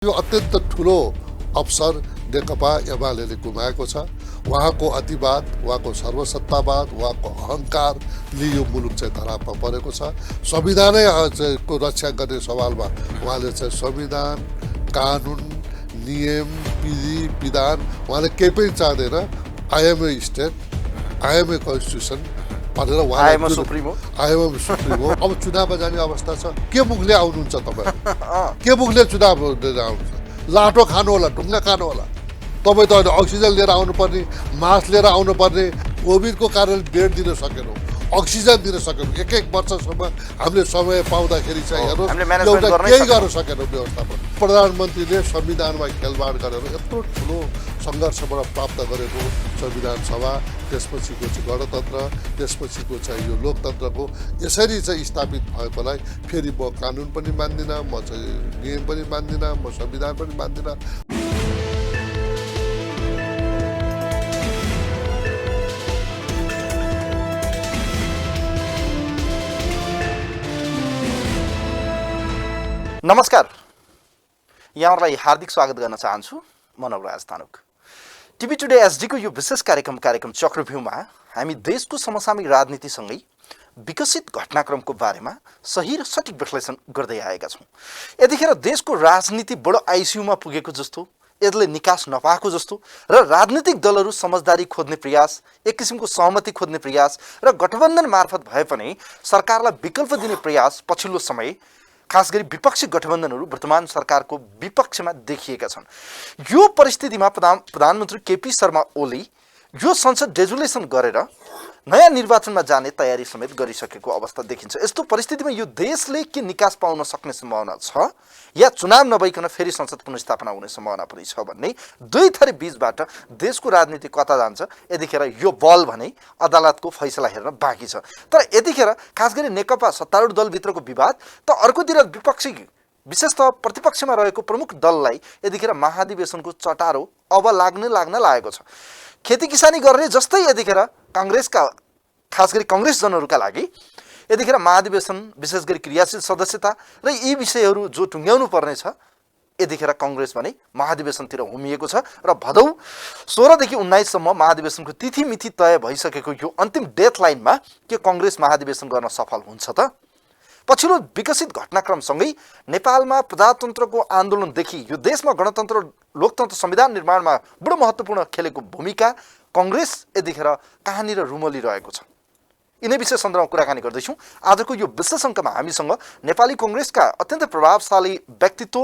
यो अत्यन्त ठुलो अवसर नेकपा एमाले गुमाएको छ। उहाँको अतिवाद, उहाँको सर्वसत्तावाद, उहाँको अहङ्कारले यो मुलुक चाहिँ धरापमा परेको छ। संविधानै को रक्षा गर्ने सवालमा उहाँले चाहिँ संविधान, कानुन, नियम, विधि, विधान उहाँले केही पनि चाहँदैन। I M A state, I M A constitution भनेर आएम सुप्रिमो अब चुनावमा जाने अवस्था छ। के मुखले आउनुहुन्छ तपाईँ? के मुखले चुनाव लिएर आउनुहुन्छ? लाटो खानु होला, ढुङ्गा खानु होला। तपाईँ त अहिले अक्सिजन लिएर आउनुपर्ने, मास्क लिएर आउनुपर्ने। कोभिडको कारण बेड दिन सकेनौँ, अक्सिजन दिन सकेनौँ। एक वर्षसम्म हामीले समय पाउँदाखेरि चाहिँ हेर्नुहोस् एउटा केही गर्न सकेनौँ व्यवस्थापन। प्रधानमन्त्रीले संविधानमा खेलवाड गरेर यत्रो ठुलो सङ्घर्षबाट प्राप्त गरेको संविधान सभा, त्यसपछिको चाहिँ गणतन्त्र, त्यसपछिको चाहिँ यो लोकतन्त्रको यसरी चाहिँ स्थापित भएकोलाई फेरि म कानुन पनि मान्दिनँ, म चाहिँ नियम पनि मान्दिनँ, म संविधान पनि मान्दिनँ। नमस्कार, यहाँहरूलाई हार्दिक स्वागत गर्न चाहन्छु। म नवराज तानुक। टिभी टुडे एसडीको यो विशेष कार्यक्रम चक्रव्यूहमा हामी देशको समसामयिक राजनीतिसँगै विकसित घटनाक्रमको बारेमा सही र सठिक विश्लेषण गर्दै आएका छौँ। यतिखेर देशको राजनीति बडो आइसियुमा पुगेको जस्तो, यसले निकास नपाएको जस्तो र राजनीतिक दलहरू समझदारी खोज्ने प्रयास, एक किसिमको सहमति खोज्ने प्रयास र गठबन्धन मार्फत भए पनि सरकारलाई विकल्प दिने प्रयास पछिल्लो समय खास गरी विपक्षी गठबन्धनहरू वर्तमान सरकारको विपक्षमा देखिएका छन्। यो परिस्थितिमा प्रधानमन्त्री केपी शर्मा ओली यो संसद डेजुलेसन गरेर नयाँ निर्वाचनमा जाने तयारी समेत गरिसकेको अवस्था देखिन्छ। यस्तो परिस्थितिमा यो देशले के निकास पाउन सक्ने सम्भावना छ या चुनाव नभइकन फेरि संसद पुनर्स्थापना हुने सम्भावना पनि छ भन्ने दुई थरी बीचबाट देशको राजनीति कता जान्छ, यतिखेर यो बल भने अदालतको फैसला हेर्न बाँकी छ। तर यतिखेर खास गरी नेकपा सत्तारूढ दलभित्रको विवाद त अर्कोतिर विपक्षी विशेषतः प्रतिपक्षमा रहेको प्रमुख दललाई यतिखेर महाधिवेशनको चटारो अब लाग्न लागेको छ। खेती किसानी गर्ने जस्तै यतिखेर काङ्ग्रेसका खास गरी कङ्ग्रेसजनहरूका लागि यतिखेर महाधिवेशन, विशेष गरी क्रियाशील सदस्यता र यी विषयहरू जो टुङ्ग्याउनु पर्ने छ, यतिखेर कङ्ग्रेस भने महाधिवेशनतिर होमिएको छ र भदौ 16 देखि 19 सम्म महाधिवेशनको तिथि मिति तय भइसकेको यो अन्तिम डेडलाइनमा के कङ्ग्रेस महाधिवेशन गर्न सफल हुन्छ त? पछिल्लो विकसित घटनाक्रमसँगै नेपालमा प्रजातन्त्रको आन्दोलनदेखि यो देशमा गणतन्त्र, लोकतन्त्र, संविधान निर्माणमा बडो महत्त्वपूर्ण खेलेको भूमिका कङ्ग्रेस यतिखेर कहाँनिर रुमलिरहेको छ, यिनै विषय सन्दर्भमा कुराकानी गर्दैछौँ। आजको यो विशेष अङ्कमा हामीसँग नेपाली कङ्ग्रेसका अत्यन्तै प्रभावशाली व्यक्तित्व,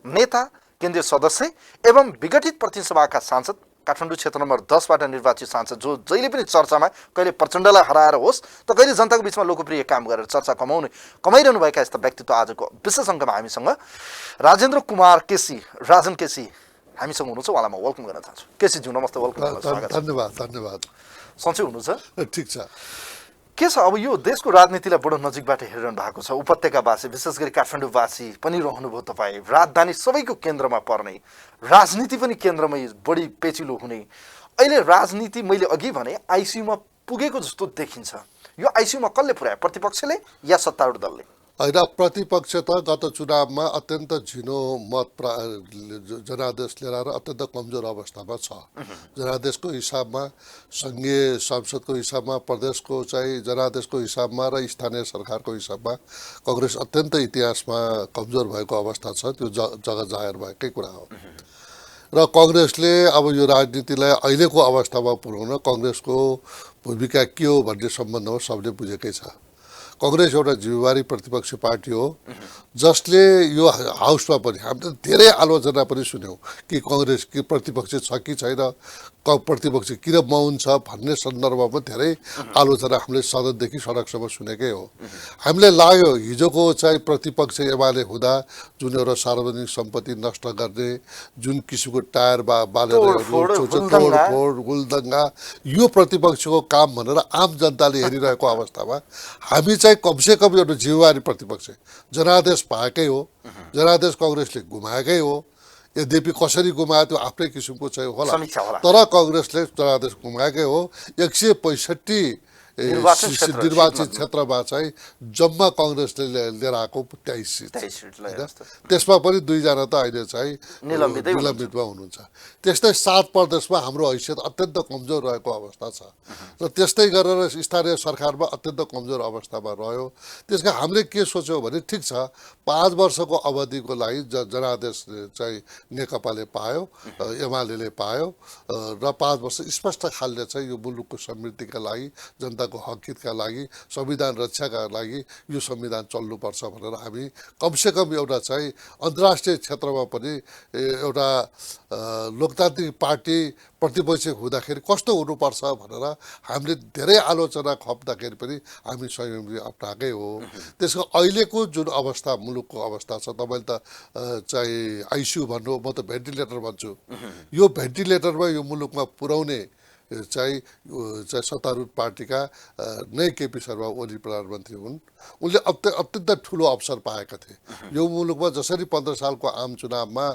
नेता, केन्द्रीय सदस्य एवं विघटित प्रतिनिधि सभाका सांसद, काठमाडौँ क्षेत्र नम्बर 10बाट निर्वाचित सांसद, जो जहिले पनि चर्चामा कहिले प्रचण्डलाई हराएर होस् त कहिले जनताको बिचमा लोकप्रिय काम गरेर चर्चा कमाइरहनुभएका यस्ता व्यक्तित्व आजको विशेष अङ्कमा हामीसँग राजेन्द्र कुमार केसी, राजन केसी हामीसँग हुनुहुन्छ। उहाँलाई म वेलकम गर्न चाहन्छु। केसीज्यू नमस्ते, वेलकम। धन्यवाद। सन्चै हुनुहुन्छ? ठिक छ। के छ अब यो देशको राजनीतिलाई बडो नजिकबाट हेरिरहनु भएको छ। उपत्यकावासी, विशेष गरी काठमाडौँवासी पनि रहनुभयो तपाईँ। राजधानी सबैको केन्द्रमा पर्ने, राजनीति पनि केन्द्रमै बढी पेचिलो हुने, अहिले राजनीति मैले अघि भने आइसियुमा पुगेको जस्तो देखिन्छ। यो आइसियुमा कसले पुर्यायो, प्रतिपक्षले या सत्तारूढ दलले? होइन, प्रतिपक्ष त गत चुनावमा अत्यन्त झिनो मत जनादेश लिएर आएर अत्यन्त कमजोर अवस्थामा छ। जनादेशको हिसाबमा, सङ्घीय संसदको हिसाबमा, प्रदेशको चाहिँ जनादेशको हिसाबमा र स्थानीय सरकारको हिसाबमा कङ्ग्रेस अत्यन्त इतिहासमा कमजोर भएको अवस्था छ। त्यो जगत जाहेर भएकै कुरा हो। र कङ्ग्रेसले अब यो राजनीतिलाई अहिलेको अवस्थामा पुर्याउन कङ्ग्रेसको भूमिका के हो भन्ने सम्बन्धमा सबले बुझेकै छ। कङ्ग्रेस एउटा जिम्मेवारी प्रतिपक्षी पार्टी हो, जसले यो हाउसमा पनि हामीले धेरै आलोचना पनि सुन्यौँ कि कङ्ग्रेस कि प्रतिपक्ष छ कि छैन, प्रतिपक्ष किन मौन छ भन्ने सन्दर्भमा धेरै आलोचना हामीले सदनदेखि सडकसम्म सुनेकै हो। हामीलाई लाग्यो हिजोको चाहिँ प्रतिपक्ष एमाले हुँदा जुन एउटा सार्वजनिक सम्पत्ति नष्ट गर्ने, जुन किसिमको टायर बालेर तोडफोड, गुलदङ्गा, यो प्रतिपक्षको काम भनेर आम जनताले हेरिरहेको अवस्थामा हामी चाहिँ कमसेकम एउटा जिम्मेवारी प्रतिपक्ष, जनादेश पाएकै हो, जनादेश कङ्ग्रेसले गुमाएकै हो। यद्यपि कसरी गुमायो त्यो आफ्नै किसिमको चाहिँ होला, तर कङ्ग्रेसले जनादेश गुमाएकै हो। 165 निर्वाचन क्षेत्र, निर्वाचित सिटमा। क्षेत्रमा चाहिँ जम्मा कङ्ग्रेसले लिएर आएको 23 सिट 23 सिट ल होइन? यस्तो। त्यसमा पनि 2 जना त अहिले चाहिँ निलम्बितै निलम्बितमा हुनुहुन्छ। त्यस्तै 7 प्रदेशमा हाम्रो हैसियत अत्यन्त कमजोर रहेको अवस्था छ र त्यस्तै गरेर स्थानीय सरकारमा अत्यन्त कमजोर अवस्थामा रह्यो। त्यसका हामीले के सोच्यौँ भने ठिक छ 5 वर्षको अवधिको लागि जनादेश चाहिँ नेकपाले पायो, एमाले पायो र 5 वर्ष स्पष्ट खालले चाहिँ यो मुलुकको समृद्धिका लागि, जनताको हक हितका लागि, संविधान रक्षाका लागि यो संविधान चल्नुपर्छ भनेर हामी कमसेकम एउटा चाहिँ अन्तर्राष्ट्रिय क्षेत्रमा पनि एउटा लोकतान्त्रिक पार्टी प्रतिपक्ष हुँदाखेरि कस्तो हुनुपर्छ भनेर हामीले धेरै आलोचना खप्दाखेरि पनि हामी संयम अप्नाएकै हो। त्यसको अहिलेको जुन अवस्था मुलुकको अवस्था छ, तपाईँले त चाहिँ आइसियु भन्नु, म त भेन्टिलेटर भन्छु। यो भेन्टिलेटरमा यो मुलुकमा पुर्याउने चाहिँ सत्तारूढ पार्टीका नै केपी शर्मा ओली प्रधानमन्त्री हुन्। उनले अत्यन्त ठुलो अवसर पाएका थिए। यो मुलुकमा जसरी 15 सालको आम चुनावमा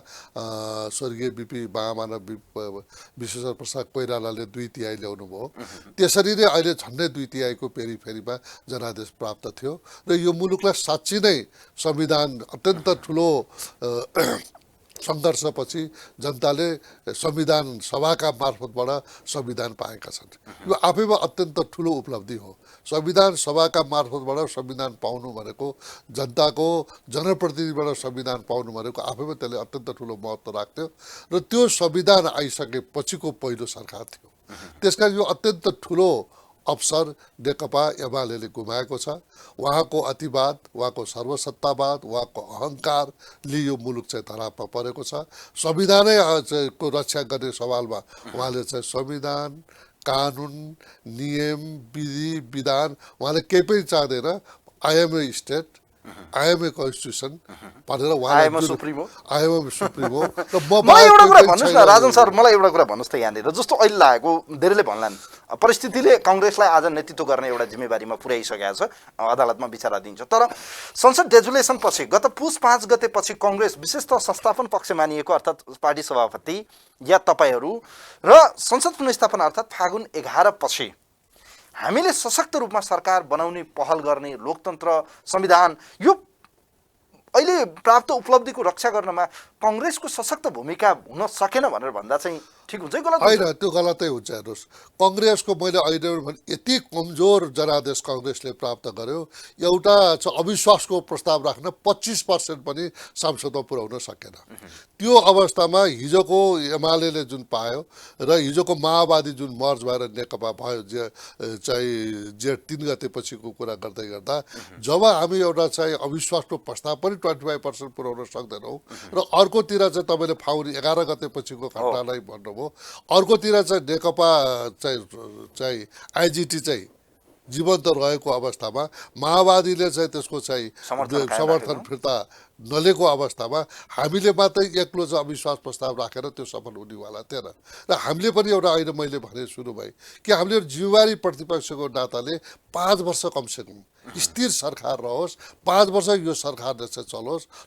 स्वर्गीय बिपी महामानव विश्वेश्वर प्रसाद कोइरालाले 2/3 ल्याउनु भयो, त्यसरी नै अहिले झन्डै 2/3 फेरिमा जनादेश प्राप्त थियो र यो मुलुकलाई साँच्ची नै संविधान अत्यन्त ठुलो सङ्घर्षपछि जनताले संविधान सभाका मार्फतबाट संविधान पाएका छन्। यो आफैमा अत्यन्त ठुलो उपलब्धि हो। संविधान सभाका मार्फतबाट संविधान पाउनु भनेको, जनताको जनप्रतिनिधिबाट संविधान पाउनु भनेको आफैमा त्यसले अत्यन्त ठुलो महत्त्व राख्थ्यो र त्यो संविधान आइसकेपछिको पहिलो सरकार थियो। त्यसकारण यो अत्यन्त ठुलो अवसर नेकपा एमाले गुमाएको छ। उहाँको अतिवाद, उहाँको सर्वसत्तावाद, उहाँको अहङ्कारले यो मुलुक चाहिँ धरापमा परेको छ। संविधानै को रक्षा गर्ने सवालमा उहाँले चाहिँ संविधान, कानुन, नियम, विधि, विधान उहाँले केही पनि चाहँदैन। I M A state, I M A constitution भनेर I am a supremo। I M A supremo र मलाई एउटा कुरा भन्नुहोस् न राजन सर, मलाई एउटा कुरा भन्नुहोस् त यहाँनिर, जस्तो अहिले लागेको धेरैले भन्लान् परिस्थितिले काङ्ग्रेसलाई आज नेतृत्व गर्ने एउटा जिम्मेवारीमा पुर्याइसकेको छ, अदालतमा विचाराधीन छ। तर संसद डेजुलेसन पछि गत पुस 5 गतेपछि काङ्ग्रेस विशेषतः संस्थापन पक्ष मानिएको अर्थात् पार्टी सभापति या तपाईँहरू र संसद पुनर्स्थापना अर्थात् फागुन 11 पछि हामीले सशक्त रूपमा सरकार बनाउने पहल गर्ने, लोकतन्त्र, संविधान, यो अहिले प्राप्त उपलब्धिको रक्षा गर्नमा काङ्ग्रेसको सशक्त भूमिका हुन सकेन भनेर भन्दा चाहिँ ठिक हुन्छ कि गलत हुन्छ? होइन, त्यो गलतै हुन्छ। हेर्नुहोस्, कङ्ग्रेसको मैले अहिले भने यति कमजोर जनादेश कङ्ग्रेसले प्राप्त गर्यो, एउटा चाहिँ अविश्वासको प्रस्ताव राख्न 25% पनि संसदमा पुर्याउन सकेन। त्यो अवस्थामा हिजोको एमाले जुन पायो र हिजोको माओवादी जुन मर्ज भएर नेकपा भयो, चाहिँ जेठ 3 गते पछिको कुरा गर्दै गर्दा जब हामी एउटा चाहिँ अविश्वासको प्रस्ताव पनि 25% पुर्याउन सक्दैनौँ र अर्कोतिर चाहिँ तपाईँले फागुन 11 गते पछिको घटनालाई भन्नुभयो, अर्कोतिर चाहिँ नेकपा चाहिँ आइजिटी चाहिँ जीवन्त रहेको अवस्थामा माओवादीले चाहिँ त्यसको चाहिँ समर्थन फिर्ता नलिएको अवस्थामा हामीले मात्रै एक्लो चाहिँ अविश्वास प्रस्ताव राखेर त्यो सफल हुनेवाला थिएन। र हामीले पनि एउटा अहिले मैले भने सुरु भए कि हामीले जिम्मेवारी प्रतिपक्षको नाताले 5 वर्ष कमसेकम स्थिर सरकार रहोस्, 5 वर्ष यो सरकारले चाहिँ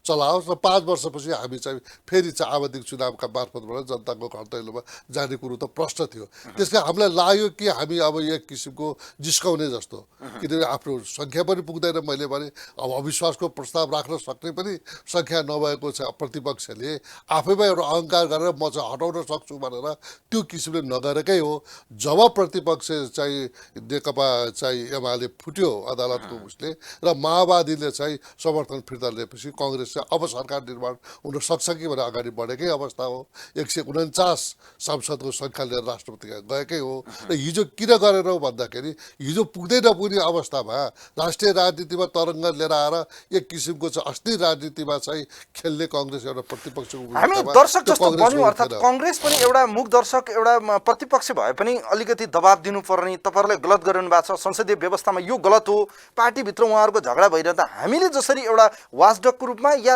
चलाओस् र 5 वर्षपछि हामी चाहिँ फेरि चाहिँ आवधिक चुनावका मार्फतबाट जनताको घर दैलोमा जाने कुरो त प्रश्न थियो। त्यसका हामीलाई लाग्यो कि हामी अब एक किसिमको जिस्काउने जस्तो, किनभने आफ्नो सङ्ख्या पनि पुग्दैन। मैले भने अब अविश्वासको प्रस्ताव राख्न सक्ने पनि सङ्ख्या नभएको छ, प्रतिपक्षले आफैमा एउटा अहङ्कार गरेर म चाहिँ हटाउन सक्छु भनेर त्यो किसिमले नगरेकै हो। जब प्रतिपक्ष चाहिँ नेकपा चाहिँ एमाले फुट्यो अदालतको उसले र माओवादीले चाहिँ समर्थन फिर्ता लिएपछि काङ्ग्रेस चाहिँ अब सरकार निर्माण हुन सक्छ कि भनेर अगाडि बढेकै अवस्था हो। 149 सांसदको सङ्ख्या लिएर राष्ट्रपति गएकै हो। र हिजो किन गरेनौ भन्दाखेरि हिजो पुग्दै नपुग्ने अवस्थामा राष्ट्रिय राजनीतिमा तरङ्ग लिएर आएर एक किसिमको चाहिँ अस्थिर राजनीतिमा चाहिँ खेल्ने काङ्ग्रेस एउटा प्रतिपक्षको हामी दर्शक जस्तो बन्यौँ, अर्थात् काङ्ग्रेस पनि एउटा मुख दर्शक, एउटा प्रतिपक्ष भए पनि अलिकति दबाब दिनुपर्ने, तपाईँहरूले गलत गरिरहनु भएको छ, संसदीय व्यवस्थामा यो गलत हो, पार्टीभित्र उहाँहरूको झगडा भइरहँदा हामीले जसरी एउटा वाचडगको रूपमा या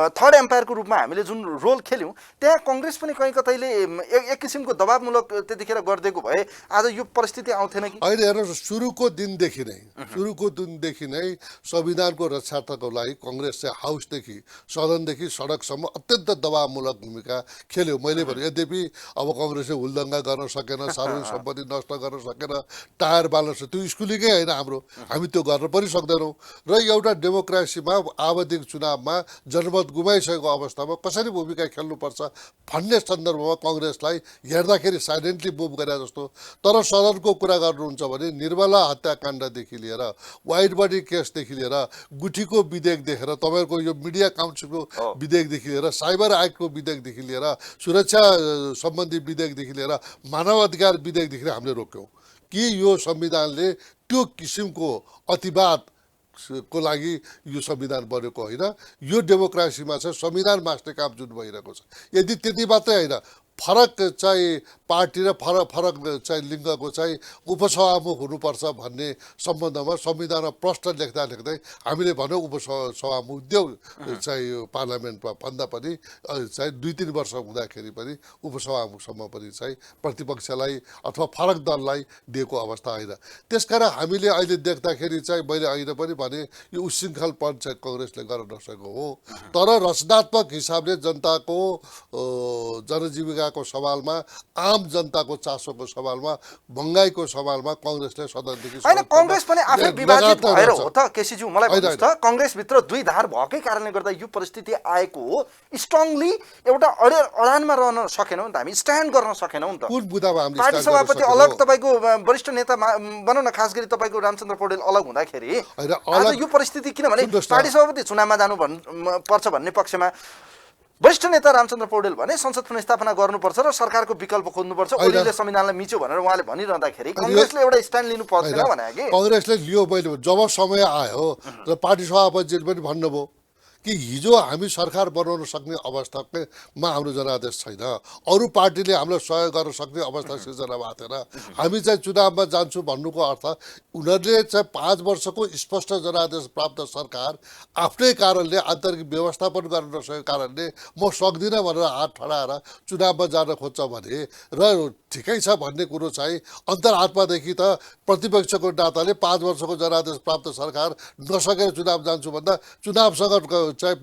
थर्ड एम्पायरको रूपमा हामीले जुन रोल खेल्यौँ, त्यहाँ काङ्ग्रेस पनि कहीँ कतैले एक किसिमको दबाबमूलक त्यतिखेर गरिदिएको भए आज यो परिस्थिति आउँथेन कि? अहिले हेर्नुहोस्, सुरुको दिनदेखि नै संविधानको रक्षार्थको लागि काङ्ग्रेस चाहिँ हाउस हाउसदेखि सदनदेखि सडकसम्म अत्यन्त दबावमूलक भूमिका खेल्यो। मैले भने यद्यपि अब कङ्ग्रेसले हुलदङ्गा गर्न सकेन, सार्वजनिक सम्पत्ति नष्ट गर्न सकेन, टायर बाल्न सकेन, त्यो स्कुलिङै होइन हाम्रो, हामी त्यो गर्न पनि सक्दैनौँ। र एउटा डेमोक्रेसीमा आवधिक चुनावमा जनमत गुमाइसकेको अवस्थामा कसरी भूमिका खेल्नुपर्छ भन्ने सन्दर्भमा कङ्ग्रेसलाई हेर्दाखेरि साइलेन्टली मुभ गरे जस्तो। तर सदनको कुरा गर्नुहुन्छ भने निर्मला हत्याकाण्डदेखि लिएर वाइट बडी केसदेखि लिएर गुठीको विधेयक देखेर तपाईँहरूको यो मिडिया काउन्सिलको विधेयकदेखि लिएर साइबर एक्टको विधेयकदेखि लिएर सुरक्षा सम्बन्धी विधेयकदेखि लिएर मानवाधिकार विधेयकदेखि लिएर हामीले रोक्यौँ कि यो संविधानले त्यो किसिमको अतिवाद को लागि यो संविधान बनेको होइन। यो डेमोक्रेसीमा चाहिँ संविधान मास्ने काम जुन भइरहेको छ, यदि त्यति मात्रै होइन फरक चाहिँ पार्टी र फरक फरक चाहिँ लिङ्गको चाहिँ उपसभामुख हुनुपर्छ भन्ने सम्बन्धमा संविधानमा प्रश्न लेख्दा लेख्दै हामीले भन्यौँ उपसभामुख देऊ चाहिँ यो पार्लियामेन्टमा भन्दा पनि चाहिँ 2-3 वर्ष हुँदाखेरि पनि उपसभामुखसम्म पनि चाहिँ प्रतिपक्षलाई अथवा फरक दललाई दिएको अवस्था होइन। त्यसकारण हामीले अहिले देख्दाखेरि चाहिँ मैले अहिले पनि भने यो उच्छृङ्खलपन चाहिँ कङ्ग्रेसले गर्न नसकेको हो। तर रचनात्मक हिसाबले जनताको जनजीविकाको सवालमा, आम जनताको चासोको सवालमा, महँगाईको सवालमा कङ्ग्रेसले सदनदेखि होइन, कङ्ग्रेस पनि आफै विभाजित भएर हो त केसीज्यू। मलाई भन्नुहोस् त, कङ्ग्रेसभित्र दुई धार भएकै कारणले गर्दा यो परिस्थिति आएको हो। स्ट्रङली एउटा अडानमा रहन सकेनौँ नि त, हामी स्ट्यान्ड गर्न सकेनौँ नि त। कुन बुदामा हामीले पार्टी सभापति अलग, तपाईँको वरिष्ठ नेता भनौँ न, खास गरी तपाईँको रामचन्द्र पौडेल अलग हुँदाखेरि आज यो परिस्थिति, किनभने पार्टी सभापति चुनावमा जानु पर्छ भन्ने पक्षमा वरिष्ठ नेता रामचन्द्र पौडेल भने संसद पुनर्स्थापना गर्नुपर्छ र सरकारको विकल्प खोज्नुपर्छ, ओलीले संविधानलाई मिच्यो भनेर उहाँले भनिरहँदाखेरि कङ्ग्रेसले एउटा स्ट्यान्ड लिनु पर्दैन भने कि कङ्ग्रेसले लियो। मैले जब समय आयो र पार्टी सभापतिले पनि भन्नुभयो कि हिजो हामी सरकार बनाउन सक्ने अवस्थामा हाम्रो जनादेश छैन, अरू पार्टीले हामीलाई सहयोग गर्न सक्ने अवस्था सिर्जना भएको थिएन, हामी चाहिँ चुनावमा जान्छौँ भन्नुको अर्थ उनीहरूले चाहिँ 5 वर्षको स्पष्ट जनादेश प्राप्त सरकार आफ्नै कारणले आन्तरिक व्यवस्थापन गर्न नसकेको कारणले म सक्दिनँ भनेर हात ठडाएर चुनावमा जान खोज्छ भने र ठिकै छ भन्ने कुरो चाहिँ अन्तर्आत्मादेखि त प्रतिपक्षको नाताले 5 वर्षको जनादेश प्राप्त सरकार नसकेर चुनाव जान्छु भन्दा चुनावसँग चाहिँ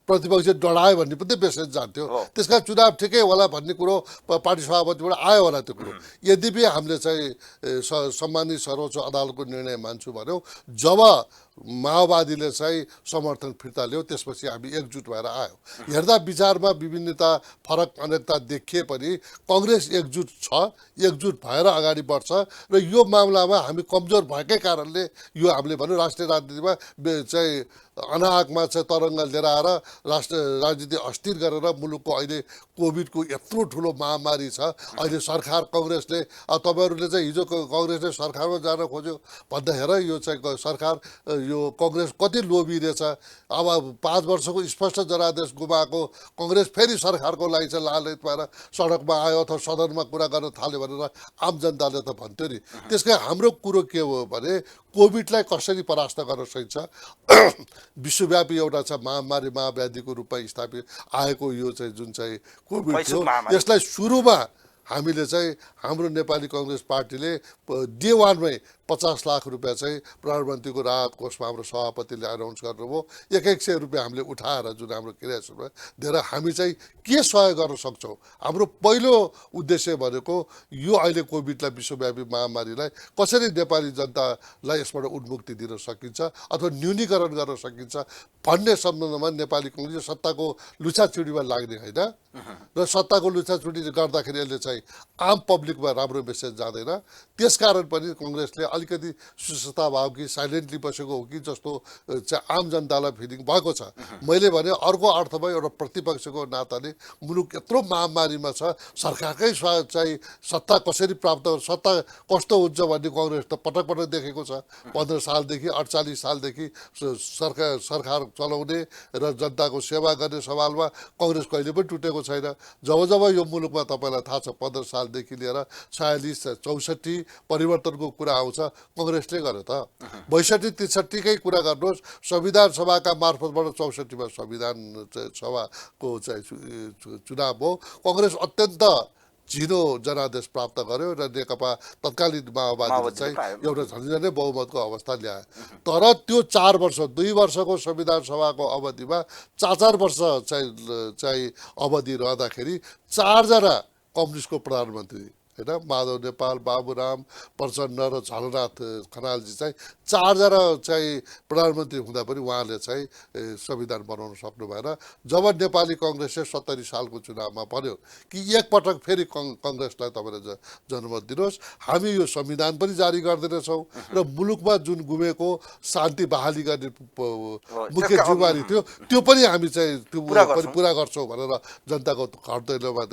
प्रतिपक्ष डढायो भन्ने पनि मेसेज जान्थ्यो। त्यसका चुनाव ठिकै होला भन्ने कुरो पार्टी सभापतिबाट आयो होला त्यो कुरो। यद्यपि हामीले चाहिँ सम्मानित सर्वोच्च अदालतको निर्णय मान्छौँ भन्यौँ, जब माओवादीले चाहिँ समर्थन फिर्ता ल्यायो त्यसपछि हामी एकजुट भएर आयो। हेर्दा विचारमा विभिन्नता, फरक अनेकता देखिए पनि कङ्ग्रेस एकजुट छ, एकजुट भएर अगाडि बढ्छ र यो मामलामा हामी कमजोर भएकै कारणले यो हामीले भन्यो राष्ट्रिय राजनीतिमा चाहिँ अनाहकमा चाहिँ तरङ्ग लिएर आएर राष्ट्र राजनीति अस्थिर गरेर मुलुकको अहिले कोभिडको यत्रो ठुलो महामारी छ। अहिले सरकार कङ्ग्रेसले तपाईँहरूले चाहिँ हिजो कङ्ग्रेसले सरकारमा जान खोज्यो भन्दाखेरि यो चाहिँ सरकार यो कङ्ग्रेस कति लोभी रहेछ। अब 5 वर्षको स्पष्ट जनादेश गुमाएको कङ्ग्रेस फेरि सरकारको लागि चाहिँ लालच भएर सडकमा आयो अथवा सदनमा कुरा गर्न थाल्यो भनेर आम जनताले त भन्थ्यो नि। त्यसकै हाम्रो कुरो के हो भने कोभिडलाई कसरी परास्त गर्न सकिन्छ, विश्वव्यापी एउटा छ महामारी, महाव्याधिको रूपमा स्थापित आएको यो चाहिँ जुन चाहिँ कोभिड थियो, यसलाई सुरुमा हामीले चाहिँ हाम्रो नेपाली कङ्ग्रेस पार्टीले डे 1 मै 50 लाख रुपियाँ चाहिँ प्रधानमन्त्रीको राहत कोषमा हाम्रो सभापतिले एनाउन्स गर्नुभयो। 100 रुपियाँ हामीले उठाएर जुन हाम्रो क्रियाशीलमा दिएर हामी चाहिँ के सहयोग गर्न सक्छौँ। हाम्रो पहिलो उद्देश्य भनेको यो अहिले कोभिडलाई विश्वव्यापी महामारीलाई कसरी नेपाली जनतालाई यसबाट उन्मुक्ति दिन सकिन्छ अथवा न्यूनीकरण गर्न सकिन्छ भन्ने सम्बन्धमा नेपाली कङ्ग्रेस सत्ताको लुछाचुडीमा लाग्ने होइन र सत्ताको लुछाचुडी गर्दाखेरि यसले चाहिँ आम पब्लिकमा राम्रो मेसेज जाँदैन। त्यसकारण पनि कङ्ग्रेसले अलिकति सुस्ता भयो कि साइलेन्टली बसेको हो कि जस्तो चाहिँ आम जनतालाई फिलिङ भएको छ। मैले भने अर्को अर्थमा एउटा प्रतिपक्षको नाताले मुलुक यत्रो महामारीमा छ, सरकारकै चाहिँ सत्ता कसरी प्राप्त, सत्ता कस्तो हुन्छ भन्ने कङ्ग्रेस त पटक पटक देखेको छ। 15 सालदेखि 48 सालदेखि सरकार चलाउने र जनताको सेवा गर्ने सवालमा कङ्ग्रेस कहिले पनि टुटेको छैन। जब जब यो मुलुकमा तपाईँलाई थाहा छ 15 सालदेखि लिएर 46, 64 परिवर्तनको कुरा आउँछ कङ्ग्रेसले गर्यो त। 62-63 कै कुरा गर्नुहोस्, संविधान सभाका मार्फतबाट 64 मा संविधान सभाको चाहिँ चुनाव हो। कङ्ग्रेस अत्यन्त झिनो जनादेश प्राप्त गर्यो र नेकपा तत्कालीन माओवादीले माओवादीले चाहिँ पायो। एउटा झन्झनै बहुमतको अवस्था ल्याए। तर त्यो 4 वर्ष 2 वर्षको संविधान सभाको अवधिमा 4 वर्ष चाहिँ अवधि रहँदाखेरि 4 जना कम्युनिस्टको प्रधानमन्त्री होइन, माधव नेपाल, बाबुराम प्रचण्ड र झलनाथ खनालजी चाहिँ 4 जना चाहिँ प्रधानमन्त्री हुँदा पनि उहाँले चाहिँ संविधान बनाउन सक्नु भएन। जब नेपाली कङ्ग्रेसले 70 सालको चुनावमा भन्यो कि एकपटक फेरि कङ्ग्रेसलाई तपाईँले जनमत दिनुहोस्, हामी यो संविधान पनि जारी गर्दैनछौँ र मुलुकमा जुन गुमेको शान्ति बहाली गर्ने मुख्य जिम्मेवारी थियो त्यो पनि हामी चाहिँ त्यो पुरा गर्छौँ भनेर जनताको घर दैलोमा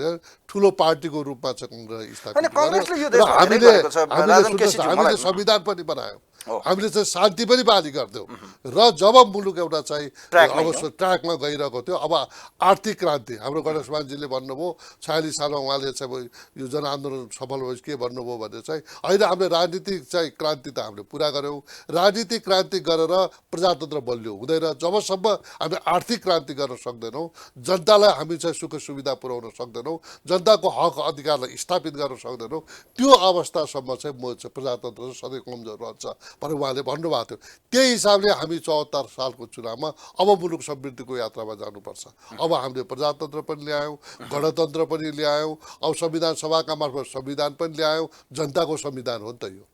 ठुलो पार्टीको रूपमा चाहिँ कङ्ग्रेस होइन, कङ्ग्रेसले यो र देशमा धेरै गरेको छ। राजन केसीज्यू, हामीले मलाई संविधान पनि बनायौँ, हामीले चाहिँ शान्ति पनि बहाली गर्थ्यौँ र जब मुलुक एउटा चाहिँ ट्र्याकमा गइरहेको थियो, अब आर्थिक क्रान्ति हाम्रो गणेश मानजीले भन्नुभयो 46 सालमा उहाँले चाहिँ यो जनआन्दोलन सफल भएपछि के भन्नुभयो भने चाहिँ होइन, हामीले राजनीतिक चाहिँ क्रान्ति त हामीले पुरा गऱ्यौँ, राजनीतिक क्रान्ति गरेर प्रजातन्त्र बलियो हुँदैन जबसम्म हामी आर्थिक क्रान्ति गर्न सक्दैनौँ, जनतालाई हामी चाहिँ सुख सुविधा पुर्याउन सक्दैनौँ, जनताको हक अधिकारलाई स्थापित गर्न सक्दैनौँ, त्यो अवस्थासम्म चाहिँ म चाहिँ प्रजातन्त्र सधैँ कमजोर रहन्छ भनेर उहाँले भन्नुभएको थियो। त्यही हिसाबले हामी 74 सालको चुनावमा अब मुलुक समृद्धिको यात्रामा जानुपर्छ। अब हामीले प्रजातन्त्र पनि ल्यायौँ, गणतन्त्र पनि ल्यायौँ, अब संविधान सभाका मार्फत संविधान पनि ल्यायौँ, जनताको संविधान हो नि त यो।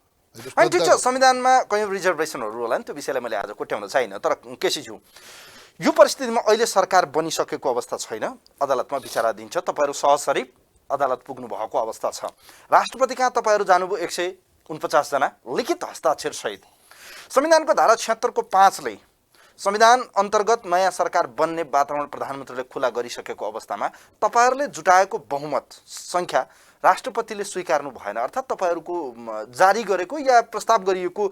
होइन, ठिक छ, संविधानमा कयौँ रिजर्भेसनहरू होला नि, त्यो विषयलाई मैले आज कोट्याउन छैन। तर केसीज्यू, यो परिस्थितिमा अहिले सरकार बनिसकेको अवस्था छैन, अदालतमा विचाराधीन छ, तपाईँहरू सहसरी अदालत पुग्नु भएको अवस्था छ, राष्ट्रपति कहाँ तपाईँहरू जानुभयो 149 जना लिखित हस्ताक्षर सहित। संविधानको धारा 76 को 5 ले संविधान अन्तर्गत नयाँ सरकार बन्ने वातावरण प्रधानमन्त्रीले खुला गरिसकेको अवस्थामा तपाईँहरूले जुटाएको बहुमत सङ्ख्या राष्ट्रपतिले स्वीकार्नु भएन, अर्थात् तपाईँहरूको जारी गरेको या प्रस्ताव गरिएको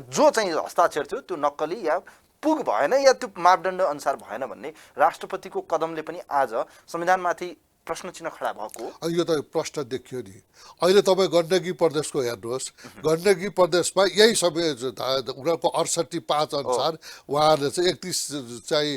जो चाहिँ हस्ताक्षर थियो त्यो नक्कली या पुग भएन या त्यो मापदण्ड अनुसार भएन भन्ने राष्ट्रपतिको कदमले पनि आज संविधानमाथि प्रश्न चिन्ह खडा भएको। यो त प्रश्न देखियो नि। अहिले तपाईँ गण्डकी प्रदेशको हेर्नुहोस्, गण्डकी प्रदेशमा यही समय उनीहरूको 68(5) अनुसार उहाँहरूले चाहिँ 31 चाहिँ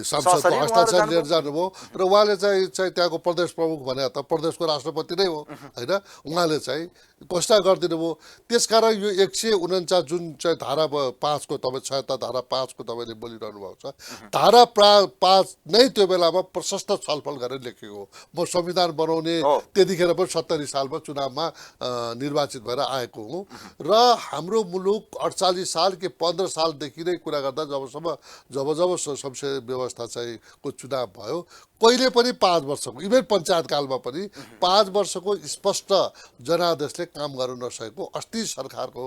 सांसदको हस्ताक्षर लिएर जानुभयो र उहाँले चाहिँ त्यहाँको प्रदेश प्रमुख भने त प्रदेशको राष्ट्रपति नै हो होइन, उहाँले चाहिँ घोषणा गरिदिनु भयो। त्यसकारण यो 149 जुन चाहिँ धारा 5 को तपाईँ 76 धारा 5 को तपाईँले बोलिरहनु भएको छ, धारा 5 नै त्यो बेलामा प्रशस्त छलफल गरेर लेखेको हो। म संविधान बनाउने त्यतिखेर पनि 70 सालमा चुनावमा निर्वाचित भएर आएको हुँ र हाम्रो मुलुक 48 साल कि 15 सालदेखि नै कुरा गर्दा जब संसदीय व्यवस्था चाहिँ को चुनाव भयो, कहिले पनि 5 वर्षको इभेन पञ्चायत कालमा पनि 5 वर्षको स्पष्ट जनादेशले काम गर्न नसकेको अस्ति सरकारको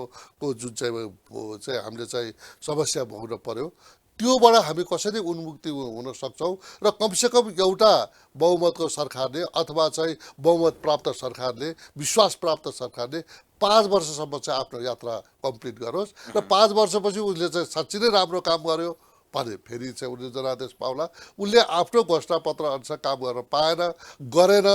जुन चाहिँ हामीले चाहिँ समस्या भोग्न पर्यो, त्योबाट हामी कसरी उन्मुक्ति हुन सक्छौँ र कमसेकम एउटा बहुमतको सरकारले अथवा चाहिँ बहुमत प्राप्त सरकारले, विश्वास प्राप्त सरकारले 5 वर्षसम्म चाहिँ आफ्नो यात्रा कम्प्लिट गरोस् र 5 वर्षपछि उसले चाहिँ साँच्चै नै राम्रो काम गर्यो भने फेरि चाहिँ उसले जनादेश पाउला। उसले आफ्नो घोषणापत्र अनुसार काम गर्न पाएन, गरेन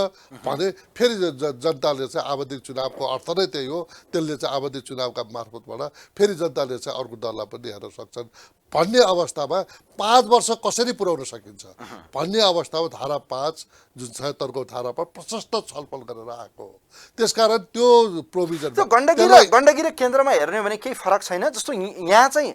भने फेरि जनताले चाहिँ आवधिक चुनावको अर्थ नै त्यही हो, त्यसले चाहिँ आवधिक चुनावका मार्फतबाट फेरि जनताले चाहिँ अर्को दललाई पनि हेर्न सक्छन् भन्ने अवस्थामा 5 वर्ष कसरी पुर्याउन सकिन्छ भन्ने अवस्थामा धारा 5 जुन 76 को धारामा प्रशस्त छलफल गरेर आएको हो। त्यसकारण त्यो प्रोभिजन गण्डकी र केन्द्रमा हेर्ने भने केही फरक छैन। जस्तो यहाँ चाहिँ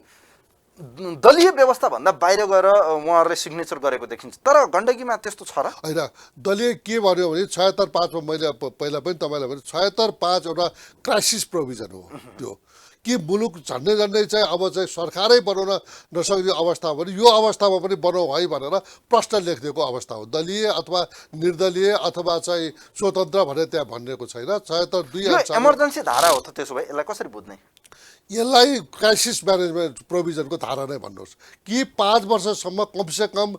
दलीय व्यवस्था भन्दा बाहिर गएर उहाँहरूले सिग्नेचर गरेको देखिन्छ, तर गण्डकीमा त्यस्तो छ र होइन। दलीय के भन्यो भने 76(5) मा मैले पहिला पनि तपाईँलाई भने 76(5) एउटा क्राइसिस प्रोभिजन हो त्यो कि मुलुक झन्डै चाहिँ अब चाहिँ सरकारै बनाउन नसक्ने अवस्था हो भने यो अवस्थामा पनि बनाऊ है भनेर प्रश्न लेखिदिएको अवस्था हो। दलीय अथवा निर्दलीय अथवा चाहिँ स्वतन्त्र भनेर त्यहाँ भनिएको छैन। 76(2) इमर्जेन्सी धारा हो त, त्यसो भए यसलाई कसरी बुझ्ने? यसलाई क्राइसिस म्यानेजमेन्ट प्रोभिजनको धारा नै भन्नुहोस् कि 5 वर्षसम्म कमसेकम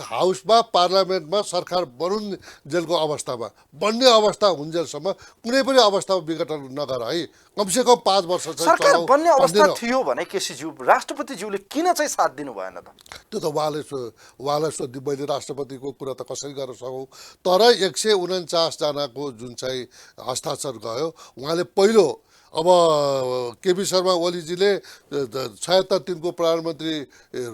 हाउसमा पार्लियामेन्टमा सरकार बन्नेजेलको अवस्थामा बन्ने अवस्था हुन्जेलसम्म कुनै पनि अवस्थामा विघटन नगर है, कमसेकम 5 वर्ष सरकार बन्ने अवस्था थियो भने केसीज्यू राष्ट्रपतिज्यूले किन चाहिँ साथ दिनु भएन त? त्यो त उहाँलाई सोध्नु, मैले राष्ट्रपतिको कुरा त कसरी गर्न सकौँ। तर 149 जनाको जुन चाहिँ हस्ताक्षर गयो, उहाँले पहिलो अब केपी शर्मा ओलीजीले 76 तिनको प्रधानमन्त्री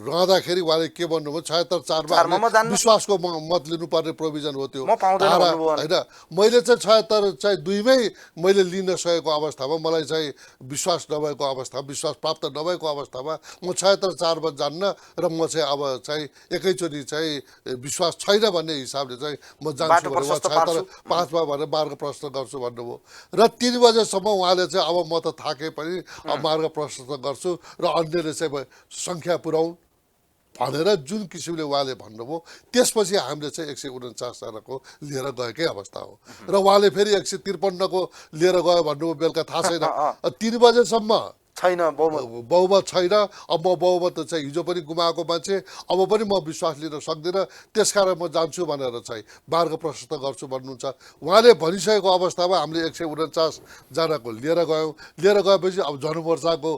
रहँदाखेरि उहाँले के भन्नुभयो 76 चारमा म जान्न। विश्वासको मत लिनुपर्ने प्रोभिजन हो त्यो म पाउँदैन धारा, भन्नुभयो अनि। होइन मैले चाहिँ 76 चाहिँ 2मै मैले लिन सकेको अवस्थामा मलाई चाहिँ विश्वास नभएको अवस्था विश्वास प्राप्त नभएको अवस्थामा म 76 4मा जान्न र म चाहिँ अब चाहिँ एकैचोटि चाहिँ विश्वास छैन भन्ने हिसाबले चाहिँ म जान्छु बाटो भनेर प्रशस्त पार्छु। 5मा भनेर मार्ग प्रशस्त गर्छु भन्नुभयो र 3 बजेसम्म उहाँले चाहिँ अब म त थाके पनि अब मार्ग प्रशस्त गर्छु र अन्यले चाहिँ सङ्ख्या पुऱ्याउन् भनेर जुन किसिमले उहाँले भन्नुभयो त्यसपछि हामीले चाहिँ 149 जनाको लिएर गएकै अवस्था हो र उहाँले फेरि 153 को लिएर गयो भन्नुभयो बेलुका थाहा छैन 3 बजेसम्म छैन बहुमत। बहुमत छैन। अब म बहुमत चाहिँ हिजो पनि गुमाएको मान्छे अब पनि म विश्वास लिन सक्दिनँ त्यसकारण म जान्छु भनेर चाहिँ मार्ग प्रशस्त गर्छु भन्नुहुन्छ उहाँले भनिसकेको अवस्थामा हामीले 149 जनाको लिएर गयौँ लिएर गएपछि अब जनमोर्चाको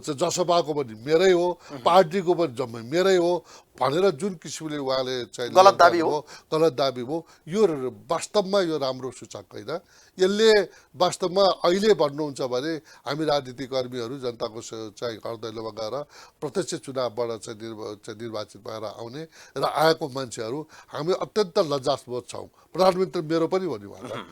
जसपाको पनि मेरै हो पार्टीको पनि जम्मै मेरै हो भनेर जुन किसिमले उहाँले चाहिँ गलत दाबी हो। गलत दाबी हो यो वास्तवमा यो राम्रो सूचक होइन। यसले वास्तवमा अहिले भन्नुहुन्छ भने हामी राजनीतिक कर्मीहरू जनताको चाहिँ घरदैलोमा गएर प्रत्यक्ष चुनावबाट चाहिँ निर्वाचित भएर आउने र आएको मान्छेहरू हामी अत्यन्त लज्जास्पद छौँ। प्रधानमन्त्री मेरो पनि हो नि उहाँ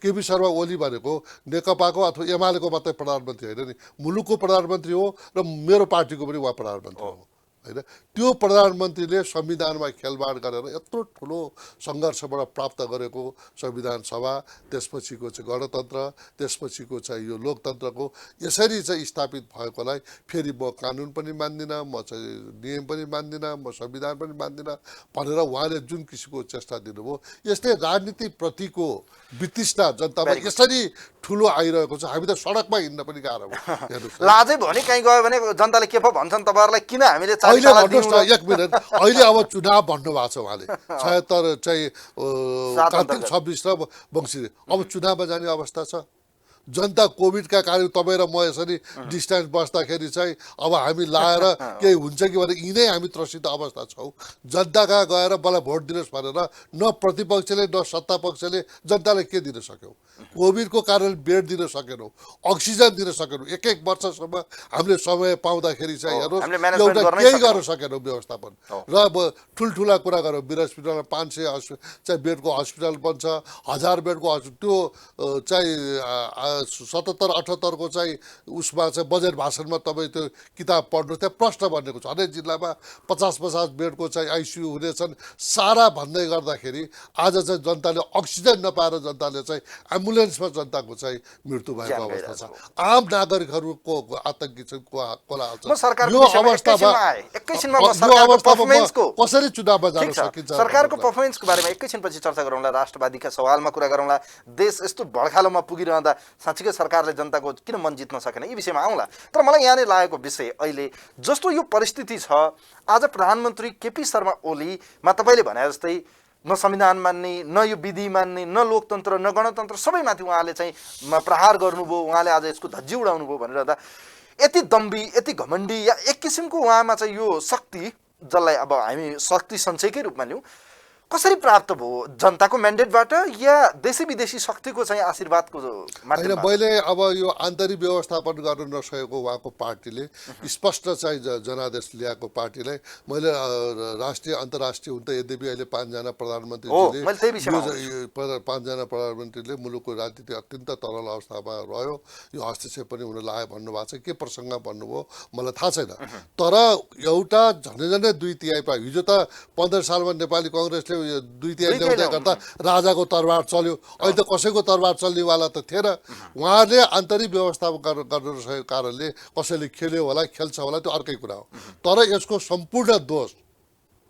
केपी शर्मा ओली भनेको नेकपाको अथवा एमालेको मात्रै प्रधानमन्त्री होइन नि मुलुकको प्रधानमन्त्री हो र मेरो पार्टीको पनि उहाँ प्रधानमन्त्री हो होइन। त्यो प्रधानमन्त्रीले संविधानमा खेलवाड गरेर यत्रो ठुलो सङ्घर्षबाट प्राप्त गरेको संविधान सभा त्यसपछिको चाहिँ गणतन्त्र त्यसपछिको चाहिँ यो लोकतन्त्रको यसरी चाहिँ स्थापित भएकोलाई फेरि म कानुन पनि मान्दिनँ म चाहिँ नियम पनि मान्दिनँ म संविधान पनि मान्दिनँ भनेर उहाँले जुन किसिमको चेष्टा दिनुभयो यसले राजनीतिप्रतिको वितृष्णा जनतामा यसरी ठुलो आइरहेको छ। हामी त सडकमा हिँड्न पनि गाह्रो भयो। लाजै भयो नि कहीँ गयो भने जनताले के पो भन्छन् तपाईँहरूलाई किन हामीले अहिले भन्नुहोस् न 1 मिनट अहिले अब चुनाव भन्नुभएको छ उहाँले 76 चाहिँ कार्तिक 26 र वंशी अब चुनावमा जाने अवस्था छ। जनता कोभिडका कारण तपाईँ र म यसरी डिस्टेन्स बस्दाखेरि चाहिँ अब हामी लाएर केही हुन्छ कि भनेर यिनै हामी त्रसित अवस्था छौँ। जनता कहाँ गएर मलाई भोट दिनुहोस् भनेर न प्रतिपक्षले न सत्ता पक्षले जनतालाई के दिन सक्यौँ। कोभिडको कारण बेड दिन सकेनौँ अक्सिजन दिन सकेनौँ 1 वर्षसम्म हामीले समय पाउँदाखेरि चाहिँ हेर्नुहोस् एउटा केही गर्न सकेनौँ व्यवस्थापन र अब ठुल्ठुला कुरा गरौँ वीर हस्पिटलमा 500 चाहिँ बेडको हस्पिटल बन्छ 1000 बेडको त्यो चाहिँ 77-78 को चाहिँ उसमा चाहिँ बजेट भाषणमा तपाईँ त्यो किताब पढ्नु त्यहाँ प्रश्न भनेको छ हरेक जिल्लामा 50-50 बेडको चाहिँ आइसियु हुनेछन् सारा भन्दै गर्दाखेरि आज चाहिँ जनताले अक्सिजन नपाएर जनताले चाहिँ एम्बुलेन्समा जनताको चाहिँ मृत्यु भएको अवस्था छ। आम नागरिकहरूको आतंकी चाहिँ यो अवस्थामा कसरी चुनावमा जान सकिन्छ। सरकारको पर्फर्मेन्सको बारेमा एकैछिनपछि चर्चा गरौँला। राष्ट्रवादीका सवालमा कुरा गरौँला। देश यस्तो भड्खालोमा पुगिरहँदा साँच्चीकै सरकारले जनताको किन मन जित्न सकेन यी विषयमा आउँला। तर मलाई यहाँनिर लागेको विषय अहिले जस्तो यो परिस्थिति छ आज प्रधानमन्त्री केपी शर्मा ओलीमा तपाईँले भने जस्तै न संविधान मान्ने न यो विधि मान्ने न लोकतन्त्र न गणतन्त्र सबैमाथि उहाँले चाहिँ प्रहार गर्नुभयो उहाँले आज यसको धज्जी उडाउनु भयो भनेर रहँदा यति दम्बी यति घमण्डी या एक किसिमको उहाँमा चाहिँ यो शक्ति जसलाई अब हामी शक्ति सञ्चयकै रूपमा लिउँ कसरी प्राप्त भयो जनताको म्यान्डेटबाट या देशी विदेशी शक्तिको चाहिँ आशीर्वादको होइन। मैले अब यो आन्तरिक व्यवस्थापन गर्न नसकेको उहाँको पार्टीले स्पष्ट चाहिँ जनादेश ल्याएको पार्टीलाई मैले राष्ट्रिय अन्तर्राष्ट्रिय हुन त यद्यपि अहिले 5 जना प्रधानमन्त्रीले 5 जना प्रधानमन्त्रीले मुलुकको राजनीति अत्यन्त तरल अवस्थामा रह्यो यो हस्तक्षेप पनि हुन लाग्यो भन्नुभएको छ के प्रसङ्ग भन्नुभयो मलाई थाहा छैन। तर एउटा झन्डै 2/3 पायो हिजो त 15 सालमा नेपाली कङ्ग्रेसले 2/3 ल्याउँदै गर्दा राजाको तरबार चल्यो अहिले त कसैको तरबार चल्नेवाला त थिएन। उहाँले आन्तरिक व्यवस्थापन गर्न नसकेको कारणले कसैले खेल्यो होला खेल्छ होला त्यो अर्कै कुरा हो। तर यसको सम्पूर्ण दोष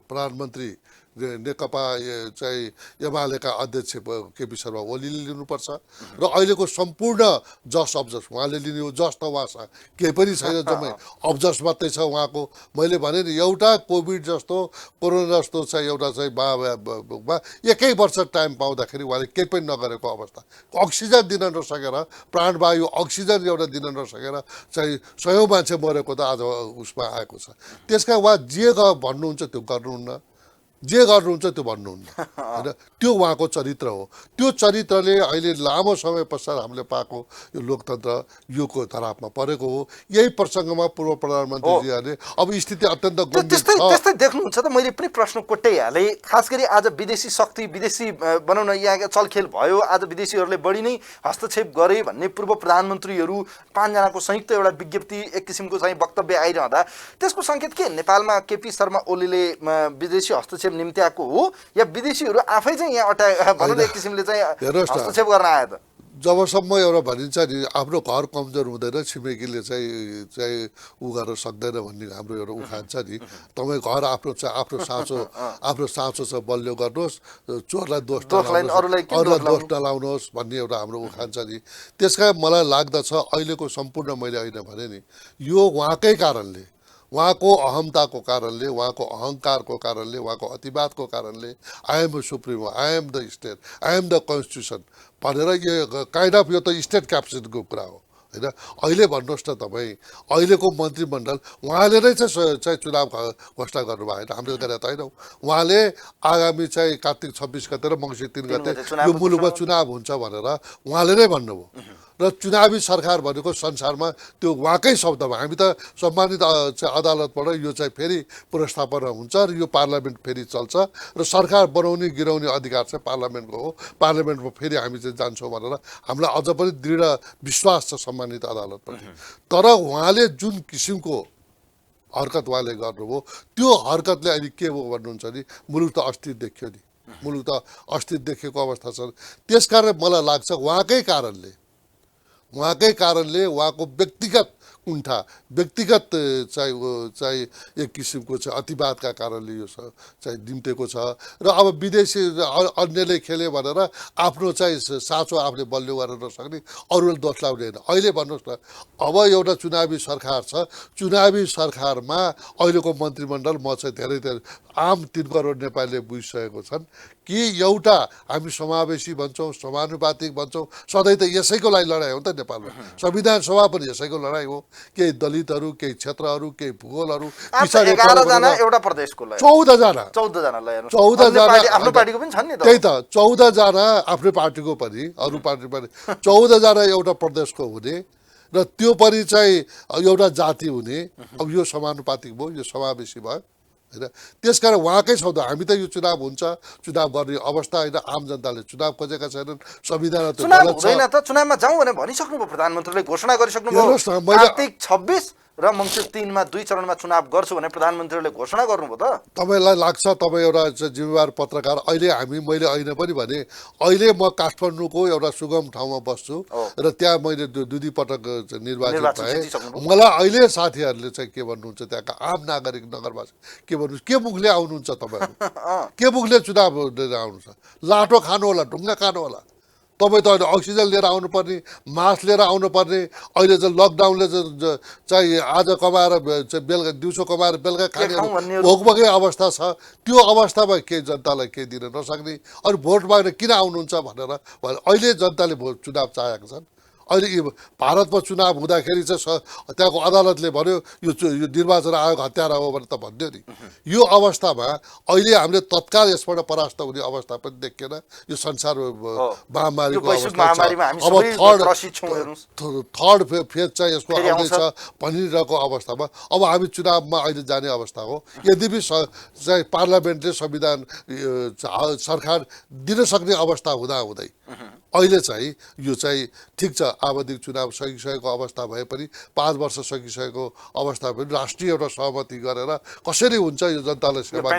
प्रधानमन्त्री नेकपा चाहिँ एमालेका अध्यक्ष केपी शर्मा ओलीले लिनुपर्छ र अहिलेको सम्पूर्ण जस अब्जस उहाँले लिने हो। जस त उहाँसँग केही पनि छैन जम्मै अब्जस मात्रै छ उहाँको। मैले भने नि एउटा कोभिड जस्तो कोरोना जस्तो चाहिँ एउटा चाहिँ 1 वर्ष टाइम पाउँदाखेरि उहाँले केही पनि नगरेको अवस्था अक्सिजन दिन नसकेर प्राणवायु अक्सिजन एउटा दिन नसकेर चाहिँ 100 मान्छे मरेको त आज उसमा आएको छ। त्यसका उहाँ जे भन्नुहुन्छ त्यो गर्नुहुन्न जे गर्नुहुन्छ त्यो भन्नुहुन्न होइन त्यो उहाँको चरित्र हो त्यो चरित्रले अहिले लामो समय पश्चात हामीले पाएको यो लोकतन्त्र योको धरापमा परेको हो यही प्रसङ्गमा पूर्व प्रधानमन्त्रीजीहरूले अब स्थिति अत्यन्त गम्भीर त्यस्तै छ त्यस्तै देख्नुहुन्छ त मैले पनि प्रश्न कोट्याइहालेँ खास गरी आज विदेशी शक्ति विदेशी भनौँ न यहाँ चलखेल भयो आज विदेशीहरूले बढी नै हस्तक्षेप गरे भन्ने पूर्व प्रधानमन्त्रीहरू 5 जनाको संयुक्त एउटा विज्ञप्ति एक किसिमको चाहिँ वक्तव्य आइरहँदा त्यसको सङ्केत के नेपालमा केपी शर्मा ओलीले विदेशी हस्तक्षेप निम्त्याएको हो या विदेशीहरू आफै चाहिँ यहाँ भनौँ न एक किसिमले चाहिँ हेर्नुहोस् न, हस्तक्षेप गर्न आयो त जबसम्म एउटा भनिन्छ नि आफ्नो घर कमजोर हुँदैन छिमेकीले चाहिँ उ गर्न सक्दैन भन्ने हाम्रो एउटा उखान छ नि तपाईँ घर आफ्नो साँचो छ बलियो गर्नुहोस् चोरलाई दोष दोष नलाउनुहोस् भन्ने एउटा हाम्रो उखान छ नि त्यसका मलाई लाग्दछ अहिलेको सम्पूर्ण मैले अहिले भने नि यो उहाँकै कारणले उहाँको अहमताको कारणले उहाँको अहङ्कारको कारणले उहाँको अतिवादको कारणले I am supremo I am the state I am the constitution भनेर यो काइन्ड अफ यो त स्टेट क्याप्चरको कुरा हो होइन अहिले भन्नुहोस् न तपाईँ अहिलेको मन्त्रीमण्डल उहाँले नै चाहिँ चुनाव घोषणा गर्नुभयो होइन हामीले गरेर त होइन उहाँले आगामी चाहिँ कार्तिक 26 गते र मङ्सिर 3 गते यो मुलुकमा चुनाव हुन्छ भनेर उहाँले नै भन्नुभयो र चुनावी सरकार भनेको संसारमा त्यो उहाँकै शब्दमा हामी त सम्मानित अदालतबाट यो चाहिँ फेरि पुनर्स्थापना हुन्छ र यो पार्लियामेन्ट फेरि चल्छ र सरकार बनाउने गिराउने अधिकार चाहिँ पार्लियामेन्टको हो पार्लियामेन्टमा फेरि हामी चाहिँ जान्छौँ भनेर हामीलाई अझ पनि दृढ विश्वास छ सम्मानित अदालतप्रति तर उहाँले जुन किसिमको हरकत उहाँले गर्नुभयो त्यो हरकतले अहिले के हो भन्नुहुन्छ नि मुलुक त अस्थिर देखियो नि मुलुक त अस्थिर देखेको अवस्था छ त्यसकारण मलाई लाग्छ उहाँकै कारणले उहाँको व्यक्तिगत कुण्ठा व्यक्तिगत चाहिँ एक किसिमको चाहिँ अतिवादका कारणले यो चाहिँ निम्तेको छ र अब विदेशी अन्यले खेल्यो भनेर आफ्नो चाहिँ साँचो आफूले बलियो गर्न नसक्ने अरूले दोष लाउने होइन अहिले भन्नुहोस् न अब एउटा चुनावी सरकार छ चुनावी सरकारमा अहिलेको मन्त्रीमण्डल म चाहिँ धेरै आम 3 करोड नेपालीले बुझिसकेको छन् कि एउटा हामी समावेशी भन्छौँ समानुपातिक भन्छौँ सधैँ त यसैको लागि लडाइँ हो त नेपालमा संविधान सभा पनि यसैको लडाइँ हो केही दलितहरू केही क्षेत्रहरू केही भूगोलहरू 11 जना एउटा प्रदेशको ल 14 जना 14 जना आफ्नो पार्टीको पनि छन् नि त त्यही त 14 जना आफ्नै पार्टीको पनि अरू पार्टी पनि 14 जना एउटा प्रदेशको हुने र त्यो पनि चाहिँ एउटा जाति हुने अब यो समानुपातिक भयो यो समावेशी भयो होइन त्यसकारण उहाँकै शब्द हामी त यो चुनाव हुन्छ चुनाव गर्ने अवस्था होइन आम जनताले चुनाव खोजेका छैनन् संविधान त चुनाव हुँदैन त चुनावमा जाउँ भनेर भनिसक्नुभयो प्रधानमन्त्रीले घोषणा गरिसक्नुभयो कार्तिक 26 र मङ्सिर 3 मा 2 चरणमा चुनाव गर्छु भनेर प्रधानमन्त्रीले घोषणा गर्नुभयो त तपाईँलाई लाग्छ तपाईँ एउटा जिम्मेवार पत्रकार अहिले मैले अहिले पनि भने अहिले म काठमाडौँको एउटा सुगम ठाउँमा बस्छु र त्यहाँ मैले 2 पटक निर्वाचित भएँ मलाई अहिले साथीहरूले चाहिँ के भन्नुहुन्छ त्यहाँका आम नागरिक नगरवासी के भन्नुहुन्छ के मुखले आउनुहुन्छ तपाईँहरू के मुखले चुनाव लिएर आउनुहुन्छ लाटो खानु होला ढुङ्गा खानु होला तपाईँ त अहिले अक्सिजन लिएर आउनुपर्ने मास्क लिएर आउनुपर्ने अहिले चाहिँ लकडाउनले चाहिँ आज कमाएर बेलुका दिउँसो कमाएर बेलुका खाने भोकभोकै अवस्था छ त्यो अवस्थामा केही जनतालाई केही दिन नसक्ने अनि भोट माग्न किन आउनुहुन्छ भनेर अहिले जनताले चुनाव चाहेका छन् अहिले भारतमा चुनाव हुँदाखेरि चाहिँ त्यहाँको अदालतले भन्यो यो निर्वाचन आयोग हत्यारा हो भनेर त भन्यो नि यो अवस्थामा अहिले हामीले तत्काल यसबाट परास्त हुने अवस्था पनि देखिएन यो संसार महामारीको अवस्था अब थर्ड फेज चाहिँ यसको आउँदैछ भनिरहेको अवस्थामा अब हामी चुनावमा अहिले जाने अवस्था हो यद्यपि चाहिँ पार्लियामेन्टले संविधान सरकार दिन सक्ने अवस्था हुँदै अहिले चाहिँ यो चाहिँ ठिक छ आवधिक चुनाव सकिसकेको अवस्था भए पनि 5 वर्ष सकिसकेको अवस्था पनि राष्ट्रिय एउटा सहमति गरेर कसरी हुन्छ यो जनतालाई सेवा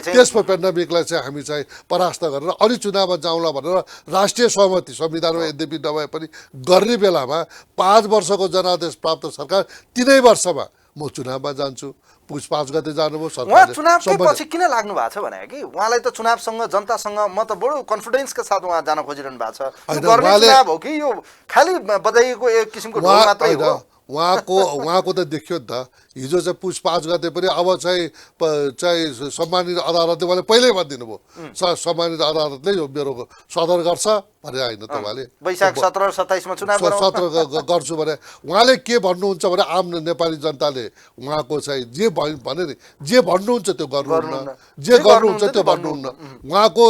त्यसमा पेन्डेमिकलाई चाहिँ हामी चाहिँ परास्त गरेर अनि चुनावमा जाउँला भनेर राष्ट्रिय सहमति संविधानमा यद्यपि नभए पनि गर्ने बेलामा 5 वर्षको जनादेश प्राप्त सरकार 3 वर्षमा म चुनावमा जान्छु 5 गते जानुभयो सरकारले चुनावकै पछि किन लाग्नु भएको छ भने कि उहाँलाई त चुनावसँग जनतासँग म त बडो कन्फिडेन्सका साथ उहाँ जान खोजिरहनु भएको छ गर्ने चुनाव हो कि यो खाली बधाईको एक किसिमको ढोल मात्रै हो उहाँको त देखियो नि त हिजो चाहिँ पुस 5 गते पनि अब चाहिँ सम्मानित अदालतले उहाँले पहिल्यै भनिदिनु भयो सम्मानित अदालतले यो मेरो सदर गर्छ भने होइन त उहाँले वैशाख 17 र 27 मा चुनाव गरौँ। 17 गर्छु भने उहाँले के भन्नुहुन्छ भने आम नेपाली जनताले उहाँको चाहिँ जे भने नि जे भन्नुहुन्छ त्यो गर्नुहुन्न जे गर्नुहुन्छ त्यो भन्नुहुन्न उहाँको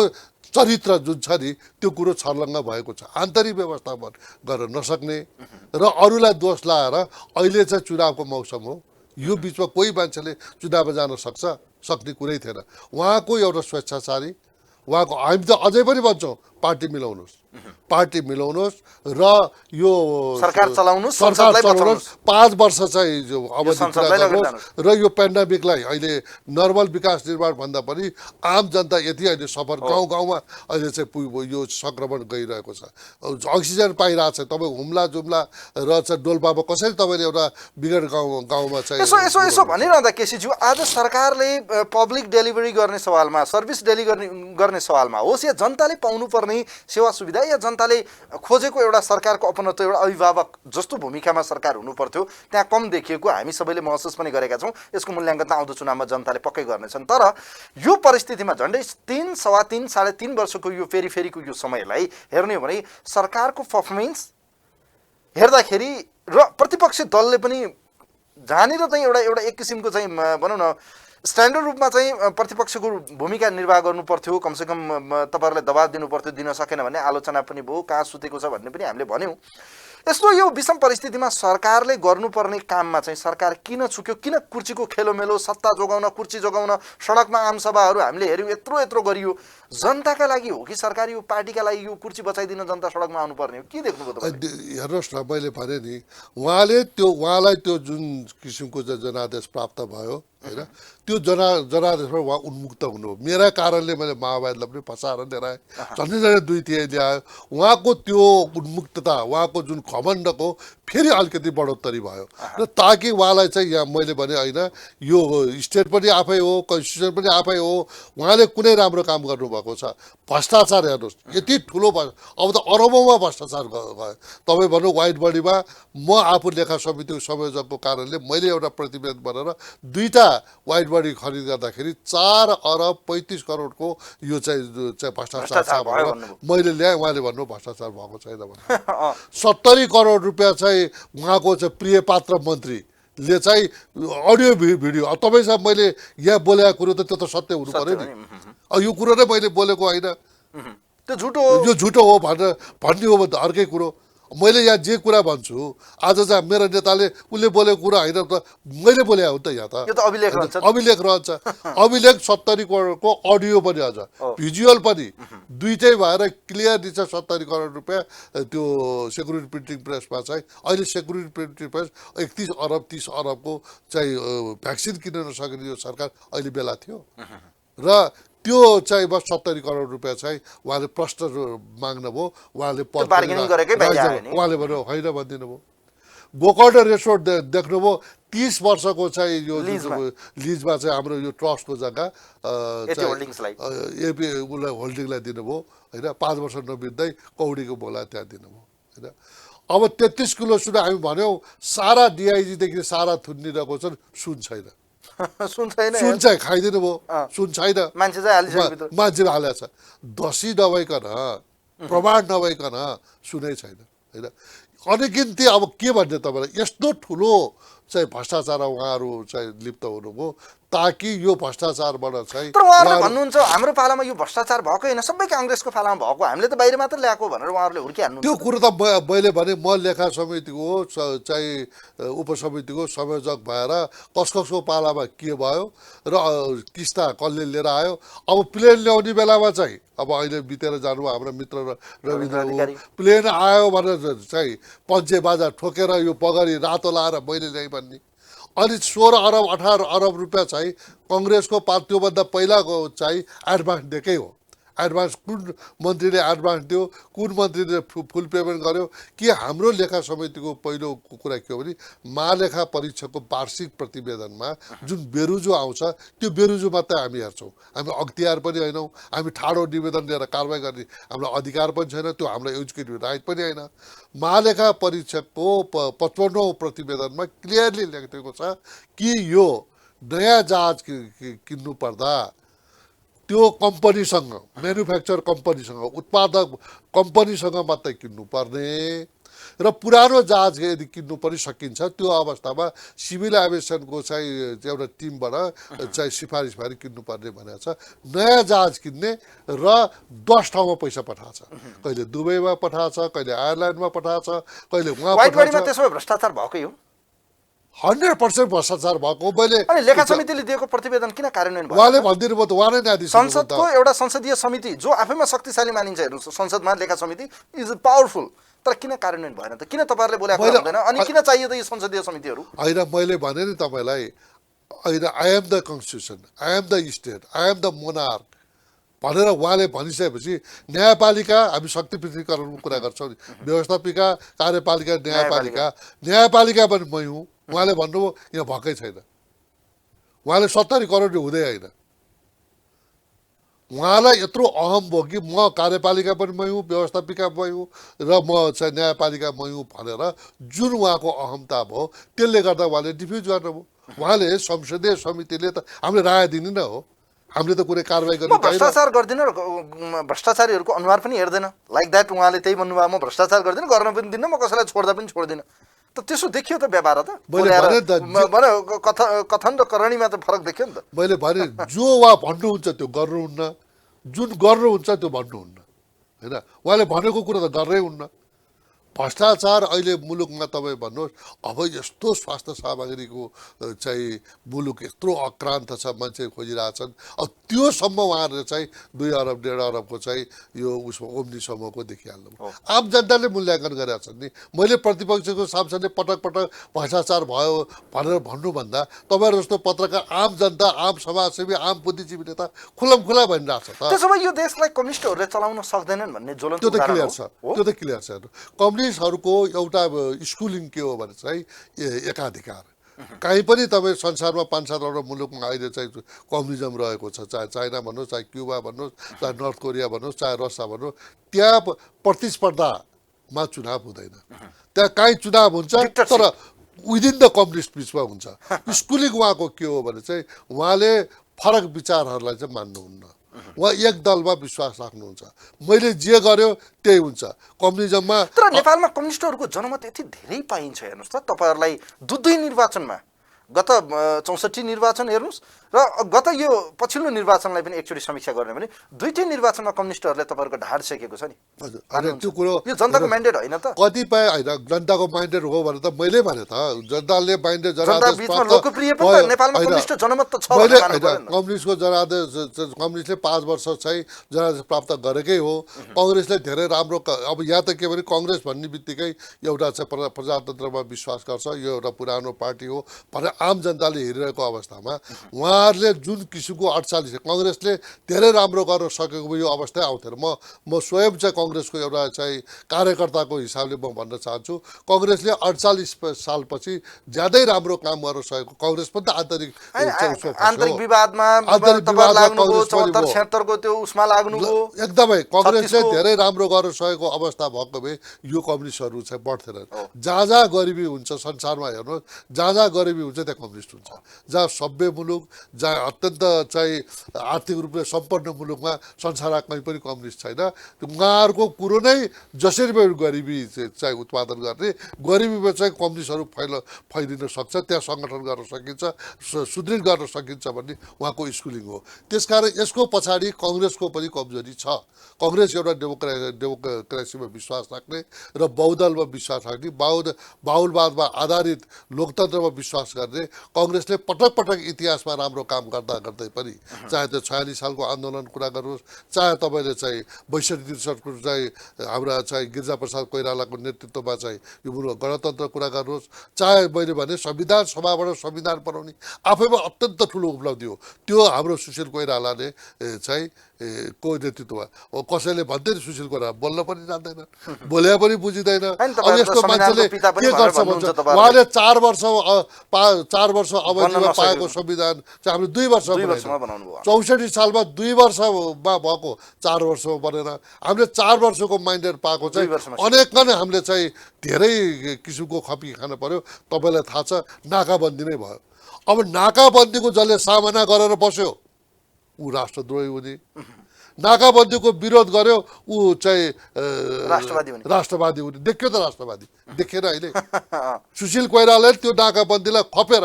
चरित्र जुन छ नि त्यो कुरो छर्लङ्ग भएको छ आन्तरिक व्यवस्थापन गर्न नसक्ने र अरूलाई दोष लाएर अहिले चाहिँ चुनावको मौसम हो यो बिचमा कोही मान्छेले चुनावमा जान सक्ने कुरै थिएन उहाँको एउटा स्वेच्छाचारी उहाँको हामी त अझै पनि भन्छौँ पार्टी मिलाउनुहोस् र यो सरकार चलाउनुहोस् 5 वर्ष चाहिँ अवधि पुरा गर्नुहोस् र यो पेन्डेमिकलाई अहिले नर्मल विकास निर्माण भन्दा पनि आम जनता यति अहिले सफर गाउँ गाउँमा अहिले चाहिँ यो सङ्क्रमण गइरहेको छ अक्सिजन पाइरहेको छ तपाईँ हुम्ला जुम्ला र चाहिँ डोल्पामा कसरी तपाईँले एउटा विगत गाउँमा चाहिँ यसो भनिरहँदा केसीज्यू आज सरकारले पब्लिक डेलिभरी गर्ने सवालमा सर्भिस डेलिभरी गर्ने सवालमा होस् या जनताले पाउनुपर्ने सेवा सुविधा या जनताले खोजेको एउटा सरकारको अपनत्व एउटा अभिभावक जस्तो भूमिकामा सरकार हुनु पर्थ्यो त्यहाँ कम देखिएको हामी सबैले महसुस पनि गरेका छौँ यसको मूल्याङ्कन त आउँदो चुनावमा जनताले पक्कै गर्नेछन् तर यो परिस्थितिमा झन्डै 3 सवा 3 साढे 3 वर्षको यो फेरिको यो समयलाई हेर्ने हो भने सरकारको पर्फर्मेन्स हेर्दाखेरि र प्रतिपक्षी दलले पनि जहाँनिर चाहिँ एउटा एक किसिमको चाहिँ भनौँ न स्ट्यान्डर्ड रूपमा चाहिँ प्रतिपक्षको भूमिका निर्वाह गर्नु पर्थ्यो कमसेकम तपाईँहरूलाई दबाब दिनु पर्थ्यो दिन सकेन भने आलोचना पनि भयो कहाँ सुतेको छ भन्ने पनि हामीले भन्यौँ यस्तो यो विषम परिस्थितिमा सरकारले गर्नुपर्ने काममा चाहिँ सरकार किन चुक्यो किन कुर्सीको खेलोमेलो सत्ता जोगाउन कुर्सी जोगाउन सडकमा आमसभाहरू हामीले हेऱ्यौँ यत्रो गरियो जनताका लागि हो कि सरकार यो पार्टीका लागि यो कुर्सी बचाइदिन जनता सडकमा आउनुपर्ने हो के देख्नुभयो तपाईँ हेर्नुहोस् न मैले भने नि उहाँलाई त्यो जुन किसिमको जनादेश प्राप्त भयो होइन त्यो जनादेशमा उहाँ उन्मुक्त हुनु मेरा कारणले मैले माओवादीलाई पनि फसाएर लिएर आएँ झन्डै 2 ल्यायो उहाँको त्यो उन्मुक्तता उहाँको जुन घमण्डको फेरि अलिकति बढोत्तरी भयो र ताकि उहाँलाई चाहिँ यहाँ मैले भने होइन यो स्टेट पनि आफै हो कन्स्टिट्युसन पनि आफै हो उहाँले कुनै राम्रो काम गर्नुभएको छ भ्रष्टाचार हेर्नुहोस् यति ठुलो अब त अरबौँमा भ्रष्टाचार गयो तपाईँ भन्नु वाइट बडीमा म आफू लेखा समितिको संयोजकको कारणले मैले एउटा प्रतिवेदन बनाएर 2टा वाइट बडी खरिद गर्दाखेरि 4 अरब 35 करोडको यो चाहिँ भ्रष्टाचार छ भनेर मैले ल्याएँ उहाँले भन्नु भ्रष्टाचार भएको छैन भने 70 करोड रुपियाँ चाहिँ उहाँको चाहिँ प्रिय पात्र मन्त्रीले चाहिँ अडियो भिडियो तपाईँसँग मैले यहाँ बोलेको कुरो त त्यो त सत्य हुनु पर्यो नि यो कुरो नै मैले बोलेको होइन यो झुटो हो भन्ने हो भने अर्कै कुरो मैले यहाँ जे कुरा भन्छु आज चाहिँ मेरो नेताले उसले बोलेको कुरा होइन त मैले बोले हो त यहाँ त अभिलेख रहन्छ अभिलेख 70 करोडको अडियो पनि अझ भिजुअल पनि दुईटै भएर क्लियर दिन्छ 70 करोड रुपियाँ त्यो सेक्युरिटी प्रिन्टिङ प्रेसमा चाहिँ अहिले सेक्युरिटी प्रिन्टिङ प्रेस 31 अरब 30 अरबको चाहिँ भ्याक्सिन किन्न नसक्ने यो सरकार अहिले बेला थियो र त्यो चाहिँ बस 70 करोड रुपियाँ चाहिँ उहाँले प्रश्न माग्नुभयो उहाँले उहाँले भन्नु होइन भनिदिनु भयो गोकर्ण रिसोर्ट देख्नुभयो 30 वर्षको चाहिँ यो लिजमा चाहिँ हाम्रो यो ट्रस्टको जग्गा एपी उसलाई होल्डिङलाई दिनुभयो होइन 5 वर्ष नबित्दै कौडीको बोला त्यहाँ दिनुभयो होइन अब 33 किलो सुन हामी भन्यौँ सारा डिआइजीदेखि सारा थुनिरहेको छन् सुन छैन सुन चाहिँ खाइदिनु भयो सुन छैन मान्छे हालेको छ दसी नभइकन प्रमाण नभइकन सुनै छैन होइन अनिगिन्ती अब के भन्ने तपाईँलाई यस्तो ठुलो चाहिँ भ्रष्टाचार उहाँहरू चाहिँ लिप्त हुनुभयो ताकि यो भ्रष्टाचारबाट चाहिँ तर उहाँहरूले भन्नुहुन्छ हाम्रो पालामा यो भ्रष्टाचार भएको होइन सबै काङ्ग्रेसको पालामा भएको हामीले त बाहिर मात्र ल्याएको भनेर उहाँहरूले हुर्किहाल्नु त्यो कुरो त मैले भने म लेखा समितिको चाहिँ उपसमितिको संयोजक भएर कसको पालामा के भयो र किस्ता कसले लिएर आयो अब प्लेन ल्याउने बेलामा चाहिँ अब अहिले बितेर जानुभयो हाम्रो मित्र रविन्द्र प्लेन आयो भनेर चाहिँ पञ्चे बाजा ठोकेर यो पगरी रातो लाएर मैले ल्याएँ भन्ने अनि 16 अरब 18 अरब रुपियाँ चाहिँ कङ्ग्रेसको त्योभन्दा पहिलाको चाहिँ एडभान्स दिएकै हो एडभान्स कुन मन्त्रीले एडभान्स दियो, कुन मन्त्रीले फुल पेमेन्ट गर्यो कि हाम्रो लेखा समितिको पहिलो कुरा के हो भने महालेखा परीक्षकको वार्षिक प्रतिवेदनमा जुन बेरुजु आउँछ त्यो बेरुजु मात्रै हामी हेर्छौँ। हामी अख्तियार पनि होइनौँ, हामी ठाडो निवेदन लिएर कारवाही गर्ने हाम्रो अधिकार पनि छैन, त्यो हाम्रो एजुकेटिभ राइट पनि होइन। महालेखा परीक्षकको 55औं प्रतिवेदनमा क्लियरली लेखिएको छ कि यो नयाँ जहाज किन्नु पर्दा त्यो कम्पनीसँग, म्यानुफ्याक्चर कम्पनीसँग, उत्पादक कम्पनीसँग मात्रै किन्नु पर्ने र पुरानो जहाज यदि किन्नु पनि सकिन्छ त्यो अवस्थामा सिभिल एभिएसनको चाहिँ एउटा टिमबाट चाहिँ सिफारिस भएर किन्नुपर्ने भनेको छ। नयाँ जहाज किन्ने र 10 ठाउँमा पैसा पठाएको छ, कहिले दुबईमा पठाएको छ, कहिले आयरल्यान्डमा पठाएको छ, कहिले उहाँ व्हाइट बडीमा पठाएको छ। त्यसो भए भ्रष्टाचार भएकै हो। 100% भ्रष्टाचार भएको मैले अनि लेखा समितिले दिएको प्रतिवेदन किन कार्यान्वयन भयो? उहाँले भनिदिनु भयो त, उहाँ नै न्यायाधीश हुनुहुन्छ। संसदको एउटा संसदीय समिति जो आफैमा शक्तिशाली मानिन्छ, हेर्नु संसदमा लेखा समिति इज पावरफुल, तर किन कार्यान्वयन भएन त? किन तपाईँहरूले बोलेको हुँदैन? अनि किन चाहियो त यो संसदीय समितिहरू? होइन, मैले भने नि तपाईँलाई, होइन, I am the constitution, I am the state, I am the monarch भनेर उहाँले भनिसकेपछि न्यायपालिका, हामी शक्ति पृथकीकरणको कुरा गर्छौँ नि, व्यवस्थापिका, कार्यपालिका, न्यायपालिका पनि मै हुँ। उहाँले भन्नुभयो यहाँ भएकै छैन, उहाँले 70 करोड हुँदै होइन। उहाँलाई यत्रो अहम भयो कि म कार्यपालिका पनि मै हुँ, व्यवस्थापिका मै हुँ र म चाहिँ न्यायपालिका मै हुँ भनेर जुन उहाँको अहमता भयो त्यसले गर्दा उहाँले डिफ्युज गर्नुभयो। उहाँले संसदीय समितिले त हामीले राय दिने नै हो, हामीले त कुनै कारवाही म गर्नु छैन। भ्रष्टाचार गर्दिनँ र भ्रष्टाचारीहरूको अनुहार पनि हेर्दैन, लाइक द्याट उहाँले त्यही भन्नुभयो, म भ्रष्टाचार गर्दिनँ, गर्न पनि दिन्न, म कसैलाई छोड्दा पनि छोड्दिनँ। त त्यसो देखियो त व्यवहार त? कथन र करणीमा त फरक देखियो नि त। मैले भने जो उहाँ भन्नुहुन्छ त्यो गर्नुहुन्न, जुन गर्नुहुन्छ त्यो भन्नुहुन्न, होइन? उहाँले भनेको कुरा त गर्नै हुन्न। भ्रष्टाचार अहिले मुलुकमा तपाईँ भन्नुहोस्, अब यस्तो स्वास्थ्य सामग्रीको चाहिँ मुलुक यत्रो आक्रान्त छ, मान्छे खोजिरहेछन्, अब त्योसम्म उहाँहरूले चाहिँ 2 अरब 1.5 अरबको चाहिँ यो उसमा ओम्नी समूहको देखिहाल्नु। आम जनताले मूल्याङ्कन गरेका छन् नि। मैले प्रतिपक्षको सांसदले पटक पटक भ्रष्टाचार भयो भनेर भन्नुभन्दा तपाईँहरू जस्तो पत्रकार, आम जनता, आम समाजसेवी, आम बुद्धिजीवीले त खुलमखुला भनिरहेको छ त। त्यसो भए यो देशलाई कम्युनिस्टहरूले चलाउन सक्दैनन् भन्ने ज्वलन्त त्यो त उदाहरण क्लियर हो। छ, त्यो त क्लियर छ। कम्युनिस्टहरूको एउटा स्कुलिङ के हो भने चाहिँ एकाधिकार। कहीँ पनि तपाईँ संसारमा 5-7 मुलुकमा अहिले चाहिँ कम्युनिजम रहेको छ, चाहे चाइना भन्नुहोस्, चाहे क्युबा भन्नुहोस्, चाहे नर्थ कोरिया भन्नुहोस्, चाहे रसिया भन्नुहोस्, त्यहाँ प्रतिस्पर्धामा चुनाव हुँदैन। त्यहाँ काहीँ चुनाव हुन्छ तर विदिन द कम्युनिस्ट बिचमा हुन्छ। स्कुलिङ उहाँको के हो भने चाहिँ उहाँले फरक विचारहरूलाई चाहिँ मान्नुहुन्न, उहाँ एक दलमा विश्वास राख्नुहुन्छ, मैले जे गर्यो त्यही हुन्छ। कम्युनिजममा तर नेपालमा कम्युनिस्टहरूको जनमत यति धेरै पाइन्छ, हेर्नुहोस् त तपाईँहरूलाई दुई निर्वाचनमा, गत 64 निर्वाचन हेर्नुहोस् र गत यो पछिल्लो निर्वाचनलाई पनि एकचोटि समीक्षा गर्ने भने दुईटै निर्वाचनमा कम्युनिस्टहरूले तपाईँहरूको ढाड सेकेको छ नि। हजुर, होइन त्यो कुरो यो जनताको म्यान्डेट होइन त? कतिपय होइन, जनताको माइन्डेड हो भने त मैले भने त जनताले माइन्डेड जनता बिचमा लोकप्रिय पनि त नेपालमा कम्युनिस्ट जनमत त छ मैले भन्ने मान्नु होइन, कम्युनिस्टको जनादेश, कम्युनिस्टले 5 वर्ष चाहिँ जनादेश प्राप्त गरेकै हो। कङ्ग्रेसले धेरै राम्रो, अब यहाँ त के भने कङ्ग्रेस भन्ने बित्तिकै एउटा चाहिँ प्रजातन्त्रमा विश्वास गर्छ, यो एउटा पुरानो पार्टी हो भनेर आम जनताले हेरिरहेको अवस्थामा उहाँहरूले जुन किसिमको 48, कङ्ग्रेसले धेरै राम्रो गर्न सकेको यो अवस्था आउँथेन। म स्वयं चाहिँ कङ्ग्रेसको एउटा चाहिँ कार्यकर्ताको हिसाबले म भन्न चाहन्छु, कङ्ग्रेसले 48 सालपछि ज्यादै राम्रो काम गर्न सकेको। कङ्ग्रेस पनि त आन्तरिक विवादमा लाग्नुभयो, 74-76 को त्यो उसमा लाग्नुभयो, एकदमै कङ्ग्रेसले धेरै राम्रो गर्न सकेको अवस्था भएको भए यो कम्युनिस्टहरू चाहिँ बढ्थेनन्। जहाँ जहाँ गरिबी हुन्छ संसारमा हेर्नुहोस्, जहाँ जहाँ गरिबी हुन्छ त्यहाँ कम्युनिस्ट हुन्छ। जहाँ सभ्य मुलुक, जहाँ अत्यन्त चाहिँ आर्थिक रूपले सम्पन्न मुलुकमा संसारमा कहीँ पनि कम्युनिस्ट छैन। उहाँहरूको कुरो नै जसरी पनि गरिबी चाहिँ उत्पादन गर्ने, गरिबीमा चाहिँ कम्युनिस्टहरू फैलिन सक्छ, त्यहाँ सङ्गठन गर्न सकिन्छ, सुदृढ गर्न सकिन्छ भन्ने उहाँको स्कुलिङ हो। त्यसकारण यसको पछाडि कङ्ग्रेसको पनि कमजोरी छ। कङ्ग्रेस एउटा डेमोक्रेसीमा विश्वास राख्ने र बहुदलमा विश्वास राख्ने, बाहुलवादमा आधारित लोकतन्त्रमा विश्वास गर्ने कङ्ग्रेसले पटक पटक इतिहासमा राम्रो काम गर्दा गर्दै पनि, चाहे त्यो 46 सालको आन्दोलन कुरा गर्नुहोस्, चाहे तपाईँले चाहिँ 62-63 चाहिँ हाम्रा चाहिँ गिरिजाप्रसाद कोइरालाको नेतृत्वमा चाहिँ यो गणतन्त्र कुरा गर्नुहोस्, चाहे मैले भने संविधान सभाबाट संविधान बनाउने आफैमा अत्यन्त ठुलो उपलब्धि हो। त्यो हाम्रो सुशील कोइरालाले चाहिँ को नेतृत्वमा हो कसैले भन्दैन सुशील कोइराला बोल्न पनि जान्दैन बोले पनि बुझिँदैन हैन, अब तपाईहरु त यस्तो मान्छेले संविधानको पिता पनि के भनेर गर्छ भन्नुहुन्छ भन्छ तपाईहरुले। उहाँले 4 वर्ष अवधिमा नसकेको। पाएको संविधान चाहिँ हामीले 2 वर्ष 2 वर्षमा बनाउनु भयो। 64 सालमा 2 वर्षमा भएको 4 वर्षमा बनेर हामीले 4 वर्षको माइन्डेड पाएको चाहिँ 2 वर्षमा अनेकले हामीले चाहिँ धेरै किसिमको खपी खानु पर्यो तपाईँलाई थाहा छ नाकाबन्दी नै भयो अब नाकाबन्दीको जसले सामना गरेर बस्यो ऊ राष्ट्रद्रोही हुने नाकाबन्दीको विरोध गर्यो ऊ चाहिँ राष्ट्रवादी हुने। राष्ट्रवादी हुने देखियो त राष्ट्रवादी देखेन अहिले सुशील कोइरालाले त्यो नाकाबन्दीलाई खपेर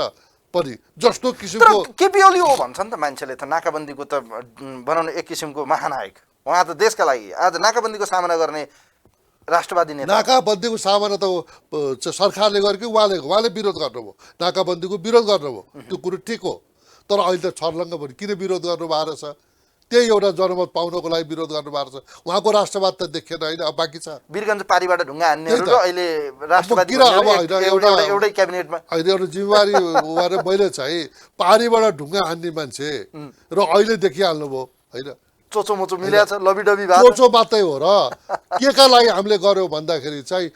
पनि जस्तो तर किसिमको केपी ओली हो भन्छन् त मान्छेले त नाकाबन्दीको त बनाउने एक किसिमको महानायक उहाँ त देशका लागि आज नाकाबन्दीको सामना गर्ने राष्ट्रवादी नेता। नाकाबन्दीको सामना त सरकारले गर्यो कि उहाँले विरोध गर्नुभयो नाकाबन्दीको विरोध गर्नुभयो त्यो कुरो ठिक हो तर अहिले त छर्लङ्ग पनि किन विरोध गर्नु भएको रहेछ त्यही एउटा जनमत पाउनको लागि विरोध गर्नु भएको छ उहाँको राष्ट्रवाद त देखिएन होइन अब बाँकी छ वीरगञ्ज पारीबाट ढुङ्गा हान्नेहरू त्यही र त। अहिले राष्ट्रवादी किन अब भन्नेहरू होइन, एउटै क्याबिनेटमा अहिले एउटा जिम्मेवारी भएर मैले चाहिँ पारीबाट ढुङ्गा हान्ने मान्छे र अहिले देखिहाल्नुभयो होइन चोचो मोचो मिलेको छ लबी डबी भएको चोचो मात्रै हो र के का लागि हामीले गर्यौँ भन्दाखेरि चाहिँ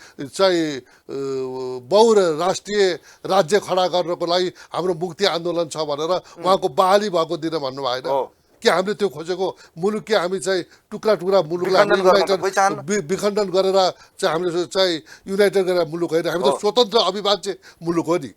बहुराष्ट्रिय राज्य खडा गर्नको लागि हाम्रो मुक्ति आन्दोलन छ भनेर उहाँको बहाली भएको दिन भन्नु भएन हो। के हामीले त्यो खोजेको मुलुक के हामी चाहिँ टुक्रा टुक्रा मुलुकलाई विखण्डन गर्न त कोही चाहन्न। विखण्डन गरेर चाहिँ हामीले चाहिँ युनाइटेड गरेर मुलुक होइन हामी त स्वतन्त्र अविभाज्य मुलुक हो नि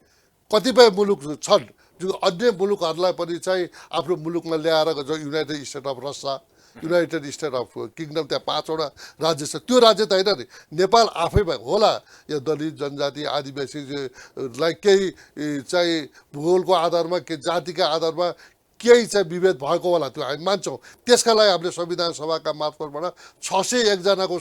कतिपय मुलुक छन् जो अन्य मुलुकहरूलाई पनि चाहिँ आफ्नो मुलुकमा ल्याएर जो United State of Russia United State of Kingdom त्यहाँ 5वटा राज्य छ त्यो राज्य त होइन नि नेपाल आफैमा होला यो दलित जनजाति आदिवासीलाई केही चाहिँ भूगोलको आधारमा के जातिका आधारमा केही चाहिँ विभेद भएको होला त्यो हामी मान्छौँ त्यसका लागि हामीले संविधान सभाका मार्फतबाट 601 जनाको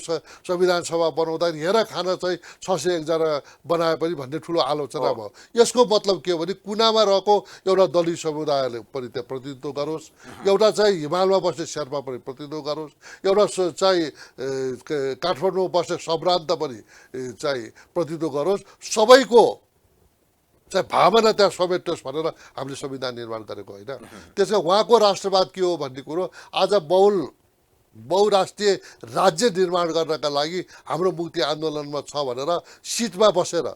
संविधान सभा बनाउँदा हेर खान चाहिँ 601 जना बनाए पनि भन्ने ठुलो आलोचना भयो यसको मतलब के हो भने कुनामा रहेको एउटा दलित समुदायले पनि त्यहाँ प्रतिनिधित्व गरोस् एउटा चाहिँ हिमालमा बस्ने शेर्पा पनि प्रतिनिधित्व गरोस् एउटा चाहिँ काठमाडौँमा बस्ने सम्भ्रान्त पनि चाहिँ प्रतिनिधित्व गरोस् सबैको चाहिँ भावना त्यहाँ समेटोस् भनेर हामीले संविधान निर्माण गरेको होइन त्यसमा उहाँको राष्ट्रवाद के हो भन्ने कुरो आज बहुराष्ट्रिय राज्य निर्माण गर्नका लागि हाम्रो मुक्ति आन्दोलनमा छ भनेर सिटमा बसेर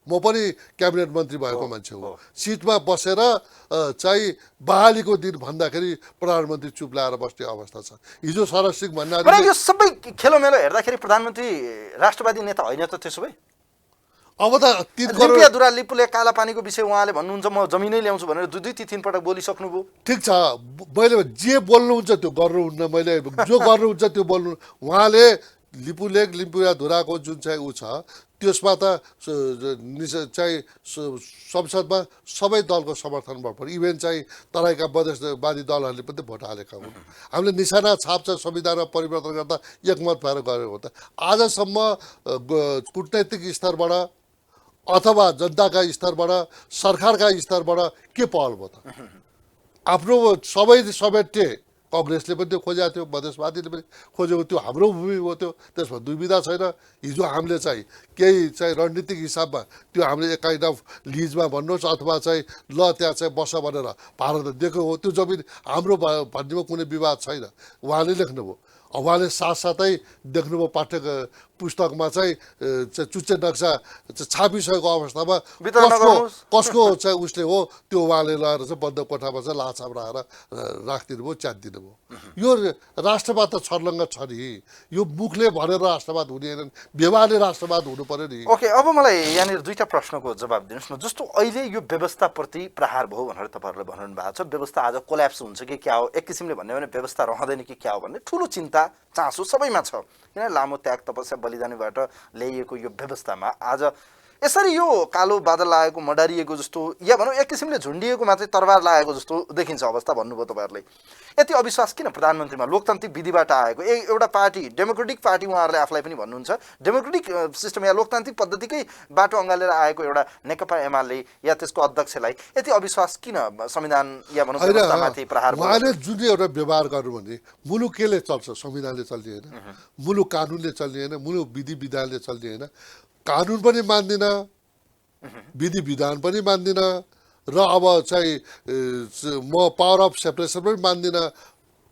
म पनि क्याबिनेट मन्त्री भएको मान्छे हो सिटमा बसेर चाहिँ बहालीको दिन भन्दाखेरि प्रधानमन्त्री चुप लाएर बस्ने अवस्था छ हिजो शरद सिंह भन्नाले यो सबै खेलोमेलो हेर्दाखेरि प्रधानमन्त्री राष्ट्रवादी नेता होइन त त्यसो भए अब त 3 करोड लिपिया दुरा लिपुले काला पानीको विषय उहाँले भन्नुहुन्छ म जमिनै ल्याउँछु भनेर दुई 3 पटक बोलिसक्नुभयो ठिक छ मैले जे बोल्नुहुन्छ त्यो गर्नुहुन्न मैले जो गर्नुहुन्छ त्यो बोल्नु उहाँले लिपुलेक लिम्पुया धुराको जुन चाहिँ ऊ छ त्यसमा त चाहिँ संसदमा सबै दलको समर्थन भयो इभेन चाहिँ तराईका मधेसवादी दलहरूले पनि भोट हालेका हुन् हामीले निशाना छाप चाहिँ संविधानमा परिवर्तन गर्दा एकमत भएर गऱ्यो हो त आजसम्म कूटनैतिक स्तरबाट अथवा जनताका स्तरबाट सरकारका स्तरबाट के पहल भयो त आफ्नो सबै समेट्ने कङ्ग्रेसले पनि त्यो खोजेको थियो मधेसवादीले पनि खोजेको त्यो हाम्रो भूमि हो त्यो त्यसमा दुविधा छैन हिजो हामीले चाहिँ केही चाहिँ रणनीतिक हिसाबमा त्यो हामीले एक काइन्ड अफ लिजमा भन्नुहोस् अथवा चाहिँ ल त्यहाँ चाहिँ बस भनेर भारतले दिएको हो त्यो जमिन हाम्रो भन्नेमा कुनै विवाद छैन उहाँले लेख्नुभयो उहाँले साथसाथै देख्नुभयो पाठ्य पुस्तकमा चाहिँ चुच्चे नक्सा छापिसकेको अवस्थामा कसको चाहिँ उसले हो त्यो उहाँले लगाएर चाहिँ बन्द कोठामा चाहिँ लाछाप राखिदिनु भयो च्यातिदिनु भयो यो राष्ट्रवाद त छर्लङ्ग छ नि यो मुखले भनेर राष्ट्रवाद हुने होइन व्यवहारले राष्ट्रवाद हुनु पर्यो नि ओके अब मलाई यहाँनिर दुईटा प्रश्नको जवाब दिनुहोस् न जस्तो अहिले यो व्यवस्थाप्रति प्रहार भयो भनेर तपाईँहरूले भन्नु भएको छ व्यवस्था आज कोल्याप्स हुन्छ कि क्या हो एक किसिमले भन्यो भने व्यवस्था रहँदैन कि क्या हो भन्ने ठुलो चिन्ता चासो सबैमा छ किन लामो त्याग तपस्या बलिदानीबाट ल्याइएको यो व्यवस्थामा आज यसरी यो कालो बादल लागेको मडारिएको जस्तो या भनौँ एक किसिमले झुन्डिएको मात्रै तरबार लागेको जस्तो देखिन्छ अवस्था भन्नुभयो तपाईँहरूले यति अविश्वास किन प्रधानमन्त्रीमा लोकतान्त्रिक विधिबाट आएको एउटा पार्टी डेमोक्रेटिक पार्टी उहाँहरूले आफूलाई पनि भन्नुहुन्छ डेमोक्रेटिक सिस्टम या लोकतान्त्रिक पद्धतिकै बाटो अँगालेर आएको एउटा नेकपा एमाले या त्यसको अध्यक्षलाई यति अविश्वास किन संविधान या भनौँ व्यवस्थामाथि प्रहार उहाँले जुन एउटा व्यवहार गर्नु भने मुलुक केले चल्छ संविधानले चल्ने होइन मुलुक कानुनले चल्ने होइन मुलुक विधि विधानले चल्ने होइन कानुन पनि मान्दिन विधि विधान पनि मान्दिन र अब चाहिँ म पावर अफ सेपरेसन पनि मान्दिन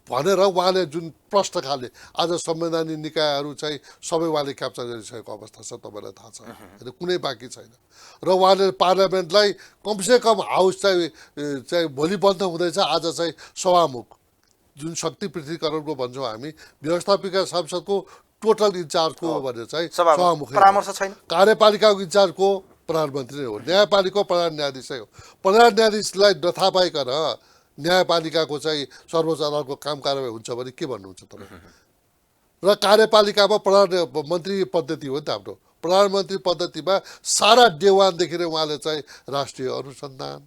भनेर उहाँले जुन प्रश्न खाले आज संवैधानिक निकायहरू चाहिँ सबै उहाँले क्याप्चर गरिसकेको अवस्था छ, तपाईँलाई थाहा छ होइन, कुनै बाँकी छैन। र उहाँले पार्लियामेन्टलाई कमसेकम हाउस चाहिँ भोलि बन्द हुँदैछ, आज चाहिँ सभामुख जुन शक्ति पृथ्वीकरणको भन्छौँ हामी, व्यवस्थापिका संसदको टोटल इन्चार्जको भनेर चाहिँ सभामुख परामर्श छैन। कार्यपालिकाको इन्चार्जको प्रधानमन्त्री नै हो, न्यायपालिकाको प्रधान न्यायाधीशै हो। प्रधान न्यायाधीशलाई नथाहा पाइकन न्यायपालिकाको चाहिँ सर्वोच्च अदालतको काम कारवाही हुन्छ भने के भन्नुहुन्छ तपाईँ? र कार्यपालिकामा प्रधानमन्त्री पद्धति हो नि त हाम्रो। प्रधानमन्त्री पद्धतिमा सारा देवानदेखि नै उहाँले चाहिँ राष्ट्रिय अनुसन्धान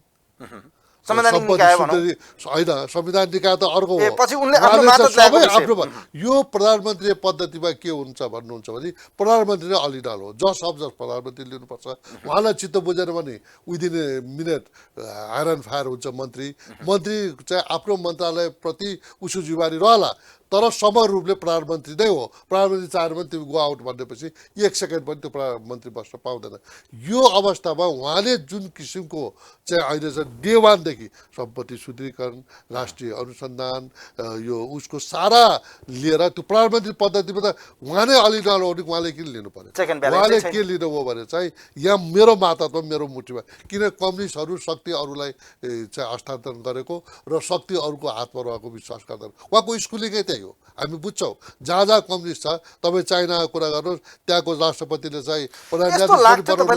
संवैधानिक निकाय भनौँ। होइन, संविधान निकाय त अर्को हो। पछि उनले आफ्नो उहाँले मातहत चाहिँ सबै ल्याएको आफ्नो यो प्रधानमन्त्री पद्धतिमा के हुन्छ भन्नुहुन्छ भने प्रधानमन्त्री नै अलिडाल हो, जस अफ जस प्रधानमन्त्री लिनुपर्छ। उहाँलाई चित्त बुझेन भने within a minute iron fire हुन्छ मन्त्री। मन्त्री चाहिँ आफ्नो मन्त्रालयप्रति उसको जिम्मेवारी रहला, तर समग्र रूपले प्रधानमन्त्री नै हो। प्रधानमन्त्री चाहेर पनि तिमी गो आउट भनेपछि 1 सेकेन्ड पनि त्यो प्रधानमन्त्री बस्न पाउँदैन। यो अवस्थामा उहाँले जुन किसिमको चाहिँ अहिले चाहिँ डे वानदेखि सम्पत्ति शुद्धिकरण, राष्ट्रिय अनुसन्धान, यो उसको सारा लिएर त्यो प्रधानमन्त्री पद्धतिमा त उहाँ नै अलिडाल हो, उहाँले किन लिनु पर्यो? उहाँले के लिनुभयो भने चाहिँ यहाँ मेरो मातहतमा मेरो मुठीमा, किन कम्युनिस्टहरू शक्ति अरूलाई चाहिँ हस्तान्तरण गरेको र शक्ति अरूको हातमा रहेको विश्वास गर्दैन। उहाँको स्कुलिङै त्यही हो, हामी बुझ्छौँ। जहाँ जहाँ कम्युनिस्ट छ, तपाईँ चाइनाको कुरा गर्नुहोस्, त्यहाँको राष्ट्रपतिले चाहिँ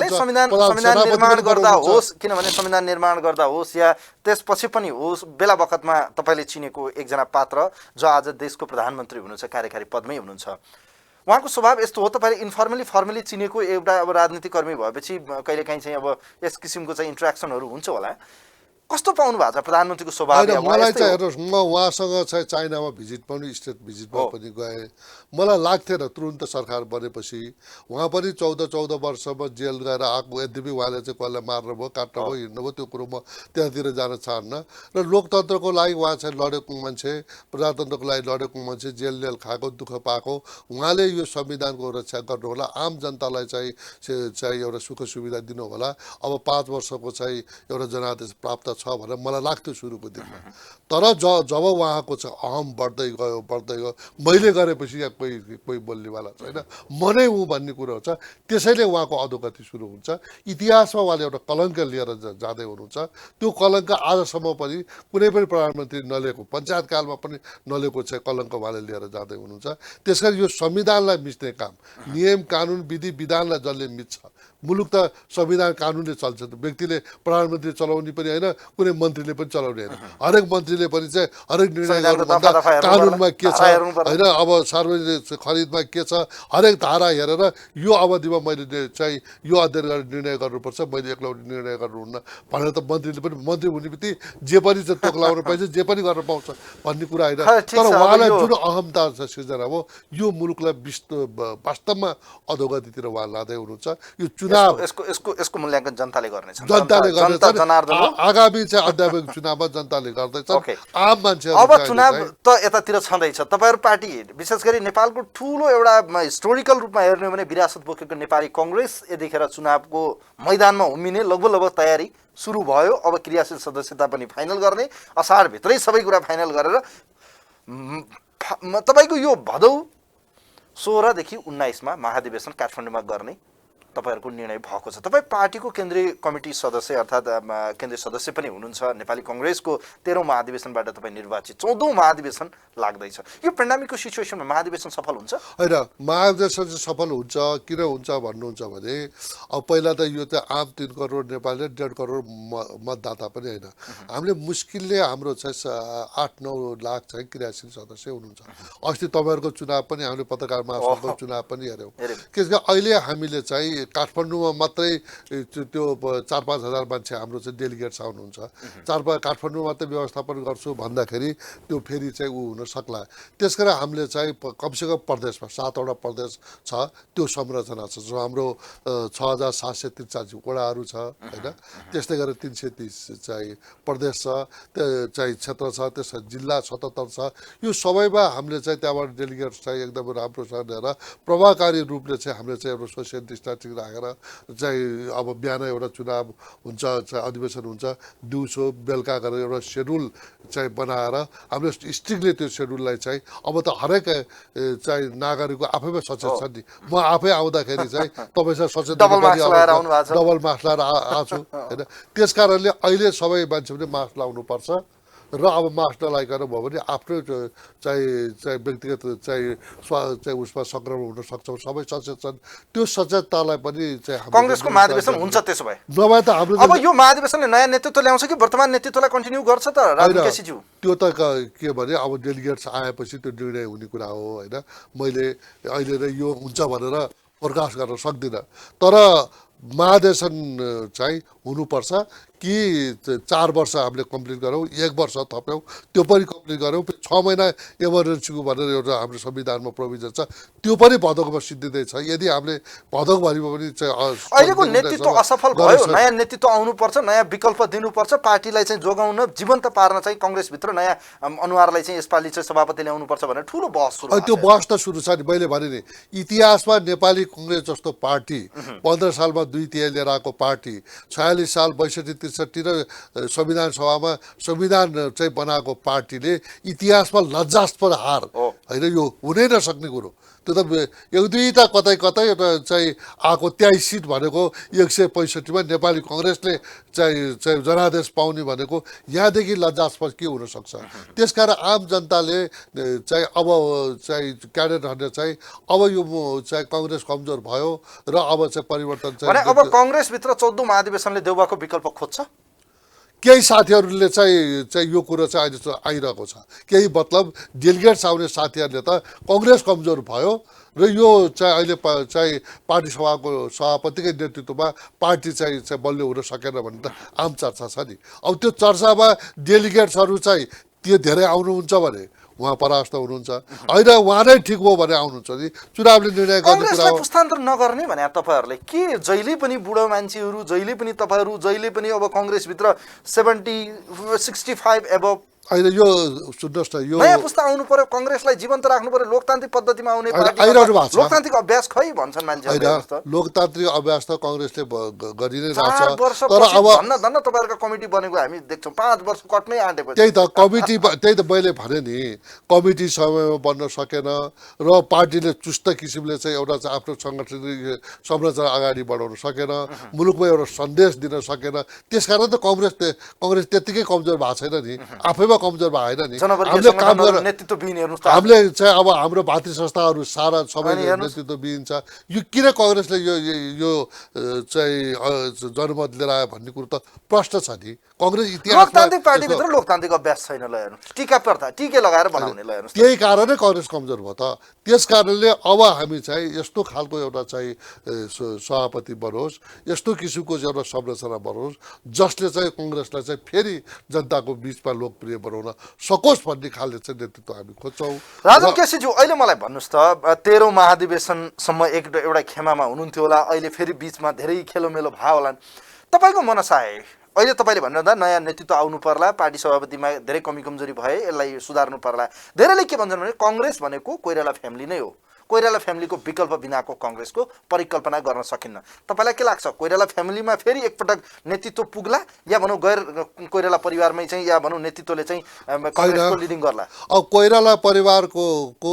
संविधान निर्माण गर्दा होस्, किनभने संविधान निर्माण गर्दा होस् या त्यसपछि पनि होस्, बेला बखतमा तपाईँले चिनेको एकजना पात्र जो आज देशको प्रधानमन्त्री हुनुहुन्छ, कार्यकारी पदमै हुनुहुन्छ, उहाँको स्वभाव यस्तो हो। तपाईँले इन्फर्मली फर्मली चिनेको एउटा अब राजनीतिक कर्मी भएपछि कहिलेकाहीँ चाहिँ अब यस किसिमको चाहिँ इन्ट्रेक्सनहरू हुन्छ होला। कस्तो पाउनु भएको छ प्रधानमन्त्रीको स्वभाव? मलाई चाहिँ हेर्नुहोस्, म उहाँसँग चाहिँ चाइनामा भिजिट पनि, स्टेट भिजिटमा पनि गएँ। मलाई लाग्थेन तुरुन्त सरकार बनेपछि उहाँ पनि 14 वर्षमा जेल गएर आएको, यद्यपि उहाँले चाहिँ कसैलाई मार्नुभयो, काट्नुभयो, हिँड्नुभयो, त्यो कुरो म त्यहाँतिर जान चाहन्न। र लोकतन्त्रको लागि उहाँ चाहिँ लडेको मान्छे, प्रजातन्त्रको लागि लडेको मान्छे, जेल खाएको, दुःख पाएको, उहाँले यो संविधानको रक्षा गर्नुहोला, आम जनतालाई चाहिँ एउटा सुख सुविधा दिनु होला। अब 5 वर्षको चाहिँ एउटा जनादेश प्राप्त छ भनेर मलाई लाग्थ्यो सुरुको दिनमा। तर जब उहाँको चाहिँ अहम बढ्दै गयो, मैले गरेपछि यहाँ कोही बोल्नेवाला छैन, म नै हुँ भन्ने कुरो हुन्छ। त्यसैले उहाँको अधोगति सुरु हुन्छ। इतिहासमा उहाँले एउटा कलङ्क लिएर जाँदै हुनुहुन्छ। त्यो कलङ्क आजसम्म पनि कुनै पनि प्रधानमन्त्री नलिएको, पञ्चायतकालमा पनि नलिएको चाहिँ कलङ्क उहाँले लिएर जाँदै हुनुहुन्छ। त्यसकारण यो संविधानलाई मिच्ने काम, नियम कानुन विधि विधानलाई जसले मिच्छ, मुलुक त संविधान कानुनले चल्छ। व्यक्तिले प्रधानमन्त्री चलाउने पनि होइन, कुनै मन्त्रीले पनि चलाउने होइन। हरेक मन्त्रीले पनि चाहिँ हरेक निर्णय गर्नुभन्दा कानुनमा के छ होइन, अब सार्वजनिक खरिदमा के छ, हरेक धारा हेरेर यो अवधिमा मैले चाहिँ यो अध्ययन गरेर निर्णय गर्नुपर्छ, मैले एक्लै निर्णय गर्नुहुन्न भनेर त मन्त्रीले पनि, मन्त्री हुने बित्तिकै जे पनि चाहिँ तोक्लाउनु पाइन्छ, जे पनि गर्न पाउँछ भन्ने कुरा होइन। तर उहाँलाई जुन अहमता सिर्जना हो, यो मुलुकलाई वास्तवमा अधोगतितिर उहाँ लाँदै हुनुहुन्छ। यो चुनाव यसको मूल्याङ्कन जनताले गर्नेछ, जनताले गर्नेछ। आगामी चाहिँ अध्यात्मिक चुनावमा जनताले गर्दैछ। आम मान्छे अब चुनाव त यतातिर छँदैछ। तपाईँहरू पार्टी, विशेष गरी नेपालको ठुलो एउटा हिस्टोरिकल रूपमा हेर्ने हो भने विरासत बोकेको नेपाली कङ्ग्रेस यतिखेर चुनावको मैदानमा उम्मिने लगभग तयारी सुरु भयो। अब क्रियाशील सदस्यता पनि फाइनल गर्ने, असारभित्रै सबै कुरा फाइनल गरेर तपाईँको यो भदौ 16 देखि 19 महाधिवेशन काठमाडौँमा गर्ने तपाईँहरूको निर्णय भएको छ। तपाईँ पार्टीको केन्द्रीय कमिटी सदस्य अर्थात् केन्द्रीय सदस्य पनि हुनुहुन्छ। नेपाली कङ्ग्रेसको 13औं महाधिवेशनबाट तपाईँ निर्वाचित 14औं महाधिवेशन लाग्दैछ। यो पेन्डामिकको सिचुएसनमा महाधिवेशन सफल हुन्छ? होइन, महाधिवेशन चाहिँ सफल हुन्छ। किन हुन्छ भन्नुहुन्छ भने अब पहिला त यो चाहिँ आम 3 करोड नेपाली, 1.5 करोड मतदाता पनि होइन। हामीले मुस्किलले हाम्रो चाहिँ 8-9 लाख चाहिँ क्रियाशील सदस्य हुनुहुन्छ। अस्ति तपाईँहरूको चुनाव पनि हामीले पत्रकार महासङ्घको चुनाव पनि हेऱ्यौँ। किनकि अहिले हामीले चाहिँ काठमाडौँमा मात्रै त्यो 4-5 हजार मान्छे हाम्रो चाहिँ डेलिगेट्स आउनुहुन्छ। 4-5 काठमाडौँ मात्रै व्यवस्थापन गर्छु भन्दाखेरि त्यो फेरि चाहिँ ऊ हुन सक्ला। त्यसकारण हामीले चाहिँ कमसेकम प्रदेशमा 7वटा प्रदेश छ, त्यो संरचना छ। जो हाम्रो 6743 वडाहरू छ होइन, त्यस्तै गरेर 330 चाहिँ प्रदेश छ, त्यो चाहिँ क्षेत्र छ, त्यस जिल्ला 77 छ। यो सबैमा हामीले चाहिँ त्यहाँबाट डेलिगेट्स चाहिँ एकदमै राम्रोसँग लिएर प्रभावकारी रूपले चाहिँ हामीले चाहिँ एउटा सोसियल डिस्टेन्सिङ मिटिङ राखेर चाहिँ अब बिहान एउटा चुनाव हुन्छ चाहिँ अधिवेशन हुन्छ दिउँसो बेलुका गरेर एउटा सेड्युल चाहिँ बनाएर हामीले स्ट्रिक्टली त्यो सेड्युललाई चाहिँ अब त हरेक चाहिँ नागरिकको आफैमा सचेत छ नि म आफै आउँदाखेरि चाहिँ तपाईँसँग सचेत डबल मास्क लगाएर आउनु भएको छ। डबल मास्क लगाएर आएको छु होइन त्यस कारणले अहिले सबै मान्छे पनि मास्क लाउनुपर्छ र अब मास्क नलाइकन भयो भने आफ्नो चाहिँ व्यक्तिगत चाहिँ उसमा सङ्क्रमण हुन सक्छ सबै सचेत छन् त्यो सचेततालाई पनि चाहिँ हाम्रो कङ्ग्रेसको महाधिवेशन हुन्छ त्यसो भए नभए त हाम्रो अब यो महाधिवेशनले नयाँ नेतृत्व ल्याउँछ कि वर्तमान नेतृत्वलाई कन्टिन्यू गर्छ त राजन केसीज्यू? त्यो त के भने अब डेलिगेट्स आएपछि त्यो निर्णय हुने कुरा हो होइन मैले अहिले नै यो हुन्छ भनेर प्रकाश गर्न सक्दिनँ तर महाधिवेशन चाहिँ हुनुपर्छ कि 4 वर्ष हामीले कम्प्लिट गरौँ 1 वर्ष थप्यौँ त्यो पनि कम्प्लिट गरौँ 6 महिना इमर्जेन्सीको भनेर एउटा हाम्रो संविधानमा प्रोभिजन छ त्यो पनि भदौमा सिद्धिँदैछ यदि हामीले भदौभरिमा पनि चाहिँ अहिलेको नेतृत्व असफल भयो नयाँ नेतृत्व आउनुपर्छ नयाँ विकल्प दिनुपर्छ पार्टीलाई चाहिँ जोगाउन जीवन्त पार्न चाहिँ कङ्ग्रेसभित्र नयाँ अनुहारलाई चाहिँ यसपालि चाहिँ सभापति ल्याउनुपर्छ भनेर ठुलो बहस सुरु त्यो बहस त सुरु छ नि मैले भने नि इतिहासमा नेपाली कङ्ग्रेस जस्तो पार्टी 15 सालमा 2/3 लिएर आएको पार्टी 46 साल 62-63 र संविधान सभामा संविधान चाहिँ बनाएको पार्टीले इतिहासमा लज्जास्पद हार होइन यो हुनै नसक्ने कुरो त्यो त एक दुईवटा कतै कतै एउटा चाहिँ आएको 23 सिट भनेको 165मा नेपाली कङ्ग्रेसले चाहिँ जनादेश पाउने भनेको यहाँदेखि लज्जास्पद के हुनसक्छ त्यसकारण आम जनताले चाहिँ अब चाहिँ क्याडेटहरूले चाहिँ अब यो चाहिँ कङ्ग्रेस कमजोर भयो र अब चाहिँ परिवर्तन चाहिँ अब कङ्ग्रेसभित्र 14औं महाधिवेशनले देउबाको विकल्प खोज्छ केही साथीहरूले चाहिँ यो कुरो चाहिँ अहिले आइरहेको छ केही मतलब डेलिगेट्स आउने साथीहरूले त कङ्ग्रेस कमजोर भयो र यो चाहिँ अहिले चाहिँ पार्टी सभाको सभापतिकै नेतृत्वमा पार्टी चाहिँ बलियो हुन सकेन भन्ने त आम चर्चा छ नि अब त्यो चर्चामा डेलिगेट्सहरू चाहिँ त्यो धेरै आउनुहुन्छ भने उहाँ परास्त हुनुहुन्छ होइन उहाँ नै ठिक हो भने आउनुहुन्छ नि चुनावले निर्णय गर्ने कुरा हो पुस्तान्तर नगर्ने भने तपाईँहरूले के जहिले पनि बुढो मान्छेहरू जहिले पनि तपाईँहरू जहिले पनि अब कङ्ग्रेसभित्र 65 एबभ होइन यो सुन्नुहोस् न यो नयाँ पुस्ता आउनु पर्यो कङ्ग्रेसलाई जीवन्त राख्नु पर्यो लोकतान्त्रिक पद्धतिमा आउने आइरहनु भएको छ लोकतान्त्रिक अभ्यास खै भन्छन् मान्छेहरूले लोकतान्त्रिक अभ्यास त कङ्ग्रेसले गरि नै 4 वर्ष तर अब धन्न तपाईँहरूको कमिटी बनेको हामी देख्छौँ 5 वर्ष कट्नै आँटेपछि त्यही त कमिटी त्यही त मैले भने नि कमिटी समयमा बन्न सकेन र पार्टीले चुस्त किसिमले चाहिँ एउटा चाहिँ आफ्नो सङ्गठन संरचना अगाडि बढाउन सकेन मुलुकमा एउटा सन्देश दिन सकेन त्यसकारण त कङ्ग्रेस त्यत्तिकै कमजोर भएको छैन नि आफैमा कमजोर भएन नि हामीले काम गरेर नेतृत्वविहीन हेर्नुस् हामीले चाहिँ अब हाम्रो भातृ संस्थाहरू सारा सबै नेतृत्वविहीन छ यो किन कङ्ग्रेसले यो चाहिँ जनमत लिएर आयो भन्ने कुरो त प्रश्न छ नि कङ्ग्रेस इतिहासमा लोकतान्त्रिक पार्टीभित्र लोकतान्त्रिक अभ्यास छैन ल हेर्नु टीका प्रथा टीके लगाएर बनाउने ल हेर्नु त्यही कारणै कङ्ग्रेस कमजोर भयो त त्यस कारणले अब हामी चाहिँ यस्तो खालको एउटा चाहिँ सभापति बनोस् यस्तो किसिमको एउटा संरचना बनोस् जसले चाहिँ कङ्ग्रेसलाई चाहिँ फेरि जनताको बिचमा लोकप्रिय बनाउन सकोस् भन्ने खालले चाहिँ नेतृत्व हामी खोज्छौँ राजन केसीज्यू अहिले मलाई भन्नुहोस् त 13औं महाधिवेशनसम्म एउटा खेमामा हुनुहुन्थ्यो होला अहिले फेरि बिचमा धेरै खेलोमेलो भयो होला तपाईँको मनसाय अहिले तपाईँले भन्नुहुँदा नयाँ नेतृत्व आउनु पर्ला पार्टी सभापतिमा धेरै कमी कमजोरी भए यसलाई सुधार्नु पर्ला धेरैले के भन्छन् भने कङ्ग्रेस भनेको कोइराला फ्यामिली नै हो कोइराला फ्यामिलीको विकल्प बिनाको कङ्ग्रेसको परिकल्पना गर्न सकिन्न तपाईँलाई के लाग्छ कोइराला फ्यामिलीमा फेरि एकपटक नेतृत्व पुग्ला या भनौँ गैर कोइराला परिवारमै चाहिँ या भनौँ नेतृत्वले चाहिँ कङ्ग्रेसको लिडिङ गर्ला अब कोइराला परिवारको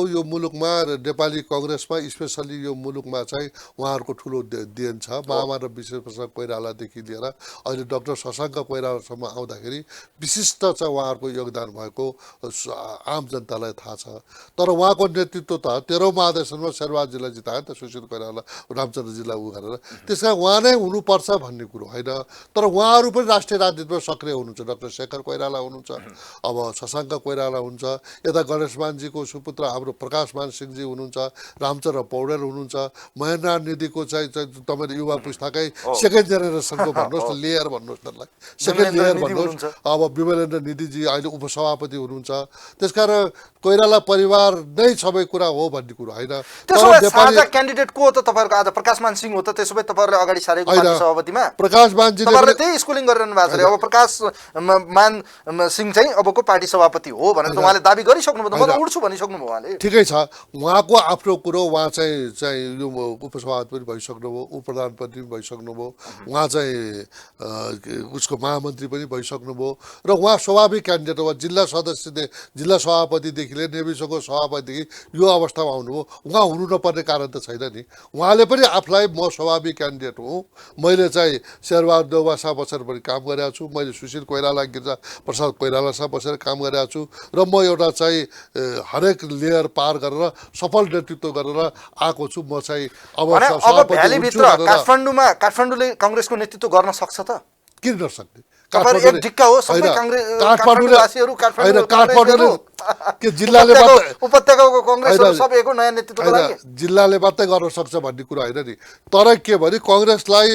यो मुलुकमा नेपाली कङ्ग्रेसमा स्पेसल्ली यो मुलुकमा चाहिँ उहाँहरूको ठुलो देन छ महामानव विश्वेश्वर कोइरालादेखि लिएर अहिले डाक्टर शशाङ्क कोइरालासम्म आउँदाखेरि विशिष्ट चाहिँ उहाँहरूको योगदान भएको आम जनतालाई थाहा छ तर उहाँको नेतृत्व त 13औं महाधिवेशनमा शेरबहादुरजीलाई जितायो त सुशील कोइराला रामचन्द्रजीलाई उ गरेर त्यस कारण उहाँ नै हुनुपर्छ भन्ने कुरो होइन तर उहाँहरू पनि राष्ट्रिय राजनीतिमा सक्रिय हुनुहुन्छ डाक्टर शेखर कोइराला हुनुहुन्छ अब शशाङ्क कोइराला हुन्छ यता गणेशमानजीको सुपुत्र हाम्रो प्रकाशमान सिंहजी हुनुहुन्छ रामचन्द्र पौडेल हुनुहुन्छ महेन्द्र निधिको चाहिँ तपाईँले युवा पुस्ताकै सेकेन्ड जेनेरेसनको भन्नुहोस् न लेयर भन्नुहोस् न सेकेन्ड लेयर भन्नुहोस् अब विमलेन्द्र निधिजी अहिले उपसभापति हुनुहुन्छ त्यसकारण कोइराला परिवार नै सबै कुरा हो भन्ने कुरो होइन त्यसो भए साझा क्यान्डिडेट को हो त तपाईँहरूको? आज प्रकाशमान सिंह हो त, त्यसो भए तपाईँहरूले अगाडि सारेको पार्टी सभापतिमा प्रकाशमानजीले तपाईँहरूले त्यही स्कुलिङ गरिरहनु भएको छ अरे। अब प्रकाशमान सिंह चाहिँ अबको पार्टी सभापति हो भनेर त उहाँले दाबी गरिसक्नुभयो त, म त उड्छु भनिसक्नुभयो उहाँले। ठिकै छ, उहाँको आफ्नो कुरो, उहाँ चाहिँ यो उपसभापति पनि भइसक्नुभयो, उपप्रधानमन्त्री पनि भइसक्नुभयो, उहाँ चाहिँ उसको महामन्त्री पनि भइसक्नुभयो र उहाँ स्वाभाविक क्यान्डिडेट हो। जिल्ला सभापतिदेखि लिएर नेविसको सभापतिदेखि यो अवस्थामा आउनुभयो, उहाँ हुनु नपर्ने कारण त छैन नि। उहाँले पनि आफूलाई म स्वाभाविक क्यान्डिडेट हुँ, मैले चाहिँ शेरबहादुर देउवासँग बसेर पनि काम गरेको छु, मैले सुशील कोइराला, गिरिजा प्रसाद कोइरालासँग बसेर काम गरेको छु र म एउटा चाहिँ हरेक लेयर पार गरेर सफल नेतृत्व गरेर आएको छु। म चाहिँ अब भ्यालीभित्र काठमाडौँले काङ्ग्रेसको नेतृत्व गर्न सक्छ त? किन नसक्ने? एक ढिक्का हो सबै काठमाडौँवासीहरू, काठमाडौँले के जिल्लाले उपत्यकाको काङ्ग्रेसहरू सबैको नयाँ नेतृत्वको लागि जिल्लाले मात्रै गर्न सक्छ भन्ने कुरा होइन नि। तर के भने काङ्ग्रेसलाई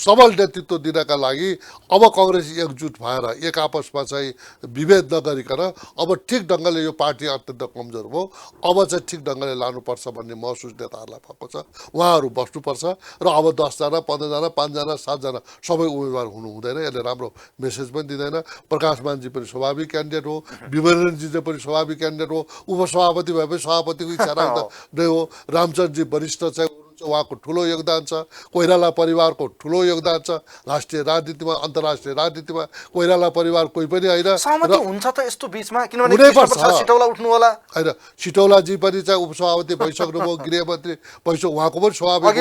सबल नेतृत्व दिनका लागि अब काङ्ग्रेस एकजुट भएर एक आपसमा चाहिँ विभेद नगरिकन अब ठिक ढङ्गले यो पार्टी अत्यन्त कमजोर भयो, अब चाहिँ ठिक ढङ्गले लानुपर्छ भन्ने महसुस नेताहरूलाई भएको छ। उहाँहरू बस्नुपर्छ र अब 10 जना 15 जना 5 जना 7 जना सबै उम्मेदवार हुनु हुँदैन, यसले राम्रो मेसेज पनि दिँदैन। प्रकाशमानजी पनि स्वाभाविक क्यान्डिडेट हो, विमलजी पनि स्वाभाविक क्यान्डिडेट हो, उपसभापति भएपछि सभापतिको इच्छा नै हो। रामचन्द्रजी वरिष्ठ चाहिँ उहाँको ठुलो योगदान छ, कोइराला परिवारको ठुलो योगदान छ राष्ट्रिय राजनीतिमा, अन्तर्राष्ट्रिय राजनीतिमा। कोइराला परिवार कोही पनि होइन, सहमति हुन्छ त यस्तो बीचमा? किनभने सिटौला उठ्नु होला होइन, सिटौलाजी पनि चाहिँ उपसभापति भइसक्नुभयो, गृहमन्त्री भइसक्नु, उहाँको पनि स्वाभाविक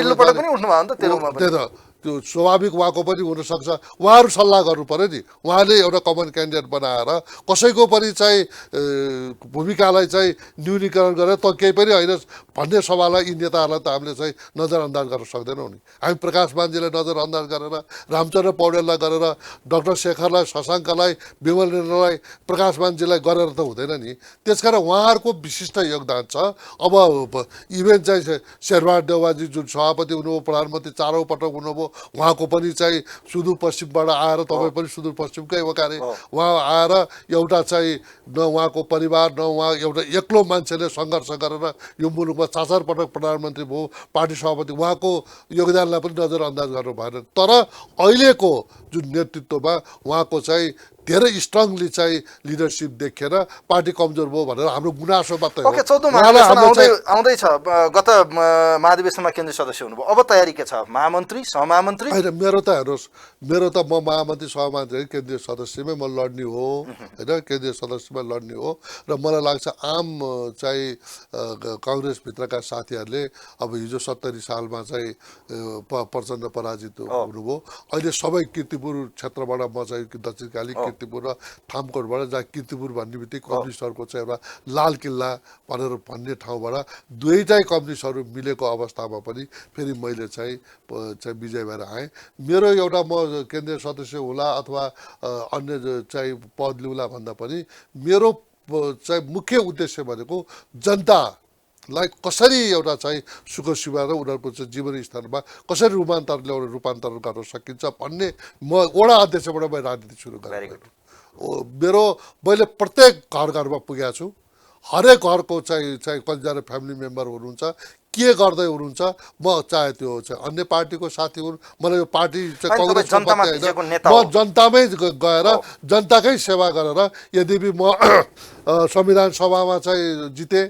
त्यो स्वाभाविक उहाँको पनि हुनसक्छ। उहाँहरू सल्लाह गर्नु पऱ्यो नि, उहाँले एउटा कमन क्यान्डिडेट बनाएर कसैको पनि चाहिँ भूमिकालाई चाहिँ न्यूनीकरण गरेर त केही पनि होइन भन्ने सवाललाई यी नेताहरूलाई त हामीले चाहिँ नजरअन्दाज गर्न सक्दैनौँ नि। हामी प्रकाशमानजीलाई नजरअन्दाज गरेर, रामचन्द्र पौडेललाई गरेर, डाक्टर शेखरलाई, शशाङ्कलाई, विमलेन्द्रलाई, प्रकाशमानजीलाई गरेर त हुँदैन नि। त्यसकारण उहाँहरूको विशिष्ट योगदान छ। अब इभेन चाहिँ शेरबहादुर देउवाजी जुन सभापति हुनुभयो, प्रधानमन्त्री 4औं पटक हुनुभयो, उहाँको पनि चाहिँ सुदूरपश्चिमबाट आएर, तपाईँ पनि सुदूरपश्चिमकै वकारे, उहाँ आएर एउटा चाहिँ न उहाँको परिवार न उहाँ एउटा एक्लो मान्छेले सङ्घर्ष गरेर यो मुलुकमा 4 पटक प्रधानमन्त्री भयो, पार्टी सभापति, उहाँको योगदानलाई पनि नजरअन्दाज गर्नु भएन। तर अहिलेको जुन नेतृत्वमा उहाँको चाहिँ धेरै स्ट्रङली चाहिँ लिडरसिप देखेर पार्टी कमजोर भयो भनेर हाम्रो गुनासो मात्रै हो। ओके, 14औं महाधिवेशन आउँदैछ। गत महाधिवेशनमा केन्द्रीय सदस्य हुनुभयो, अब तयारी के छ? महामन्त्री, सहमहामन्त्री? होइन, मेरो त हेर्नुहोस्, मेरो त म महामन्त्री सहमन्त्री केन्द्रीय सदस्यमै म लड्ने हो होइन, केन्द्रीय सदस्यमा लड्ने हो। र मलाई लाग्छ आम चाहिँ काङ्ग्रेसभित्रका साथीहरूले अब हिजो 70 सालमा चाहिँ प्रचण्ड पराजित हुनुभयो, अहिले सबै किर्तिपुर क्षेत्रबाट म चाहिँ दक्षिणकाली किर्तिपुर र थामकोटबाट, जहाँ किर्तिपुर भन्ने बित्तिकै कम्युनिस्टहरूको चाहिँ एउटा लाल किल्ला भनेर भन्ने ठाउँबाट दुवैटै कम्युनिस्टहरू मिलेको अवस्थामा पनि फेरि मैले चाहिँ विजय भएर आएँ। मेरो एउटा म केन्द्रीय सदस्य होला अथवा अन्य चाहिँ पद लिउँला भन्दा पनि मेरो चाहिँ मुख्य उद्देश्य भनेको जनतालाई कसरी एउटा चाहिँ सुख सुविधा र उनीहरूको चाहिँ जीवन स्तरमा कसरी रूपान्तरण गर्न सकिन्छ भन्ने म वडा अध्यक्षबाट मैले राजनीति सुरु गरेँ। मैले प्रत्येक घरमा पुगेको छु, हरेक घरको चाहिँ कतिजना फ्यामिली मेम्बर हुनुहुन्छ, के गर्दै हुनुहुन्छ, म चाहे त्यो चाहिँ अन्य पार्टीको साथी हुन्, मलाई यो पार्टी चाहिँ काङ्ग्रेसको मात्रै होइन, म जनतामै गएर जनताकै सेवा गरेर यद्यपि म संविधान सभामा चाहिँ जितेँ,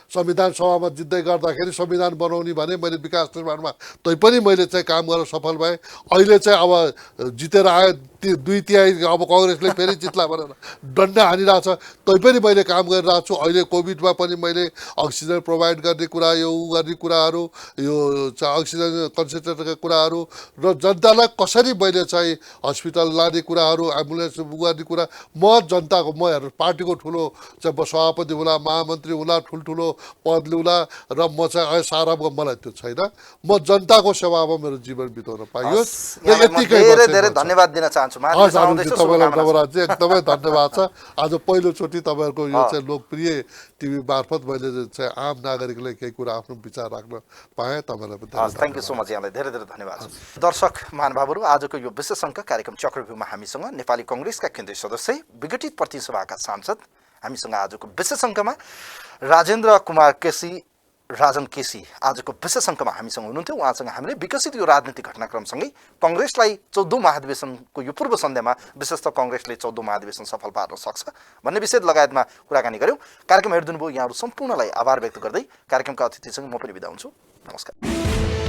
संविधान सभामा जित्दै गर्दाखेरि संविधान बनाउने भने मैले विकास निर्माणमा तैपनि मैले चाहिँ काम गर्न सफल भएँ। अहिले चाहिँ अब जितेर आए 2/3 अब काङ्ग्रेसले फेरि जित्ला भनेर डन्डा हानिरहेछ, तैपनि मैले काम गरिरहेको छु। अहिले कोभिडमा पनि मैले अक्सिजन प्रोभाइड गर्ने कुरा, यो गर्ने कुराहरू, यो चाहिँ अक्सिजन कन्सन्ट्रेटरका कुराहरू र जनतालाई कसरी मैले चाहिँ हस्पिटल लाने कुराहरू, एम्बुलेन्स गर्ने कुरा, म जनताको, म हेर्नु पार्टीको ठुलो चाहिँ सभापति होला, महामन्त्री होला, ठुल्ठुलो पद लिउँला र म चाहिँ सारा मलाई त्यो छैन। म जनताको सेवामा मेरो जीवन बिताउन पाइयोस् र यतिकै धेरै धन्यवाद दिन चाहन्छु। तपाईँलाई एकदमै धन्यवाद छ। आज पहिलोचोटि तपाईँहरूको यो चाहिँ लोकप्रिय टिभी मार्फत मैले चाहिँ आम नागरिकले केही कुरा आफ्नो विचार राख्न पाएँ। तपाईँलाई पनि थ्याङ्क यू सो मच, यहाँलाई धेरै धेरै धन्यवाद। दर्शक महानुभावहरू, आजको यो विशेष अङ्क कार्यक्रम चक्रव्यूहमा हामीसँग नेपाली काङ्ग्रेसका केन्द्रीय सदस्य, विघटित प्रतिनिधि सभाका सांसद, हामीसँग आजको विशेष अङ्कमा राजेन्द्र कुमार केसी राजन केसी आजको विशेष अङ्कमा हामीसँग हुनुहुन्थ्यो। उहाँसँग हामीले विकसित यो राजनीतिक घटनाक्रमसँगै कङ्ग्रेसलाई 14औं महाधिवेशनको यो पूर्व सन्ध्यामा विशेषतः कङ्ग्रेसले 14औं महाधिवेशन सफल पार्न सक्छ भन्ने विषय लगायतमा कुराकानी गऱ्यौँ। कार्यक्रम हेरिदिनु भयो यहाँहरू सम्पूर्णलाई आभार व्यक्त गर्दै कार्यक्रमका अतिथिसँग म पनि बिदा हुन्छु। नमस्कार।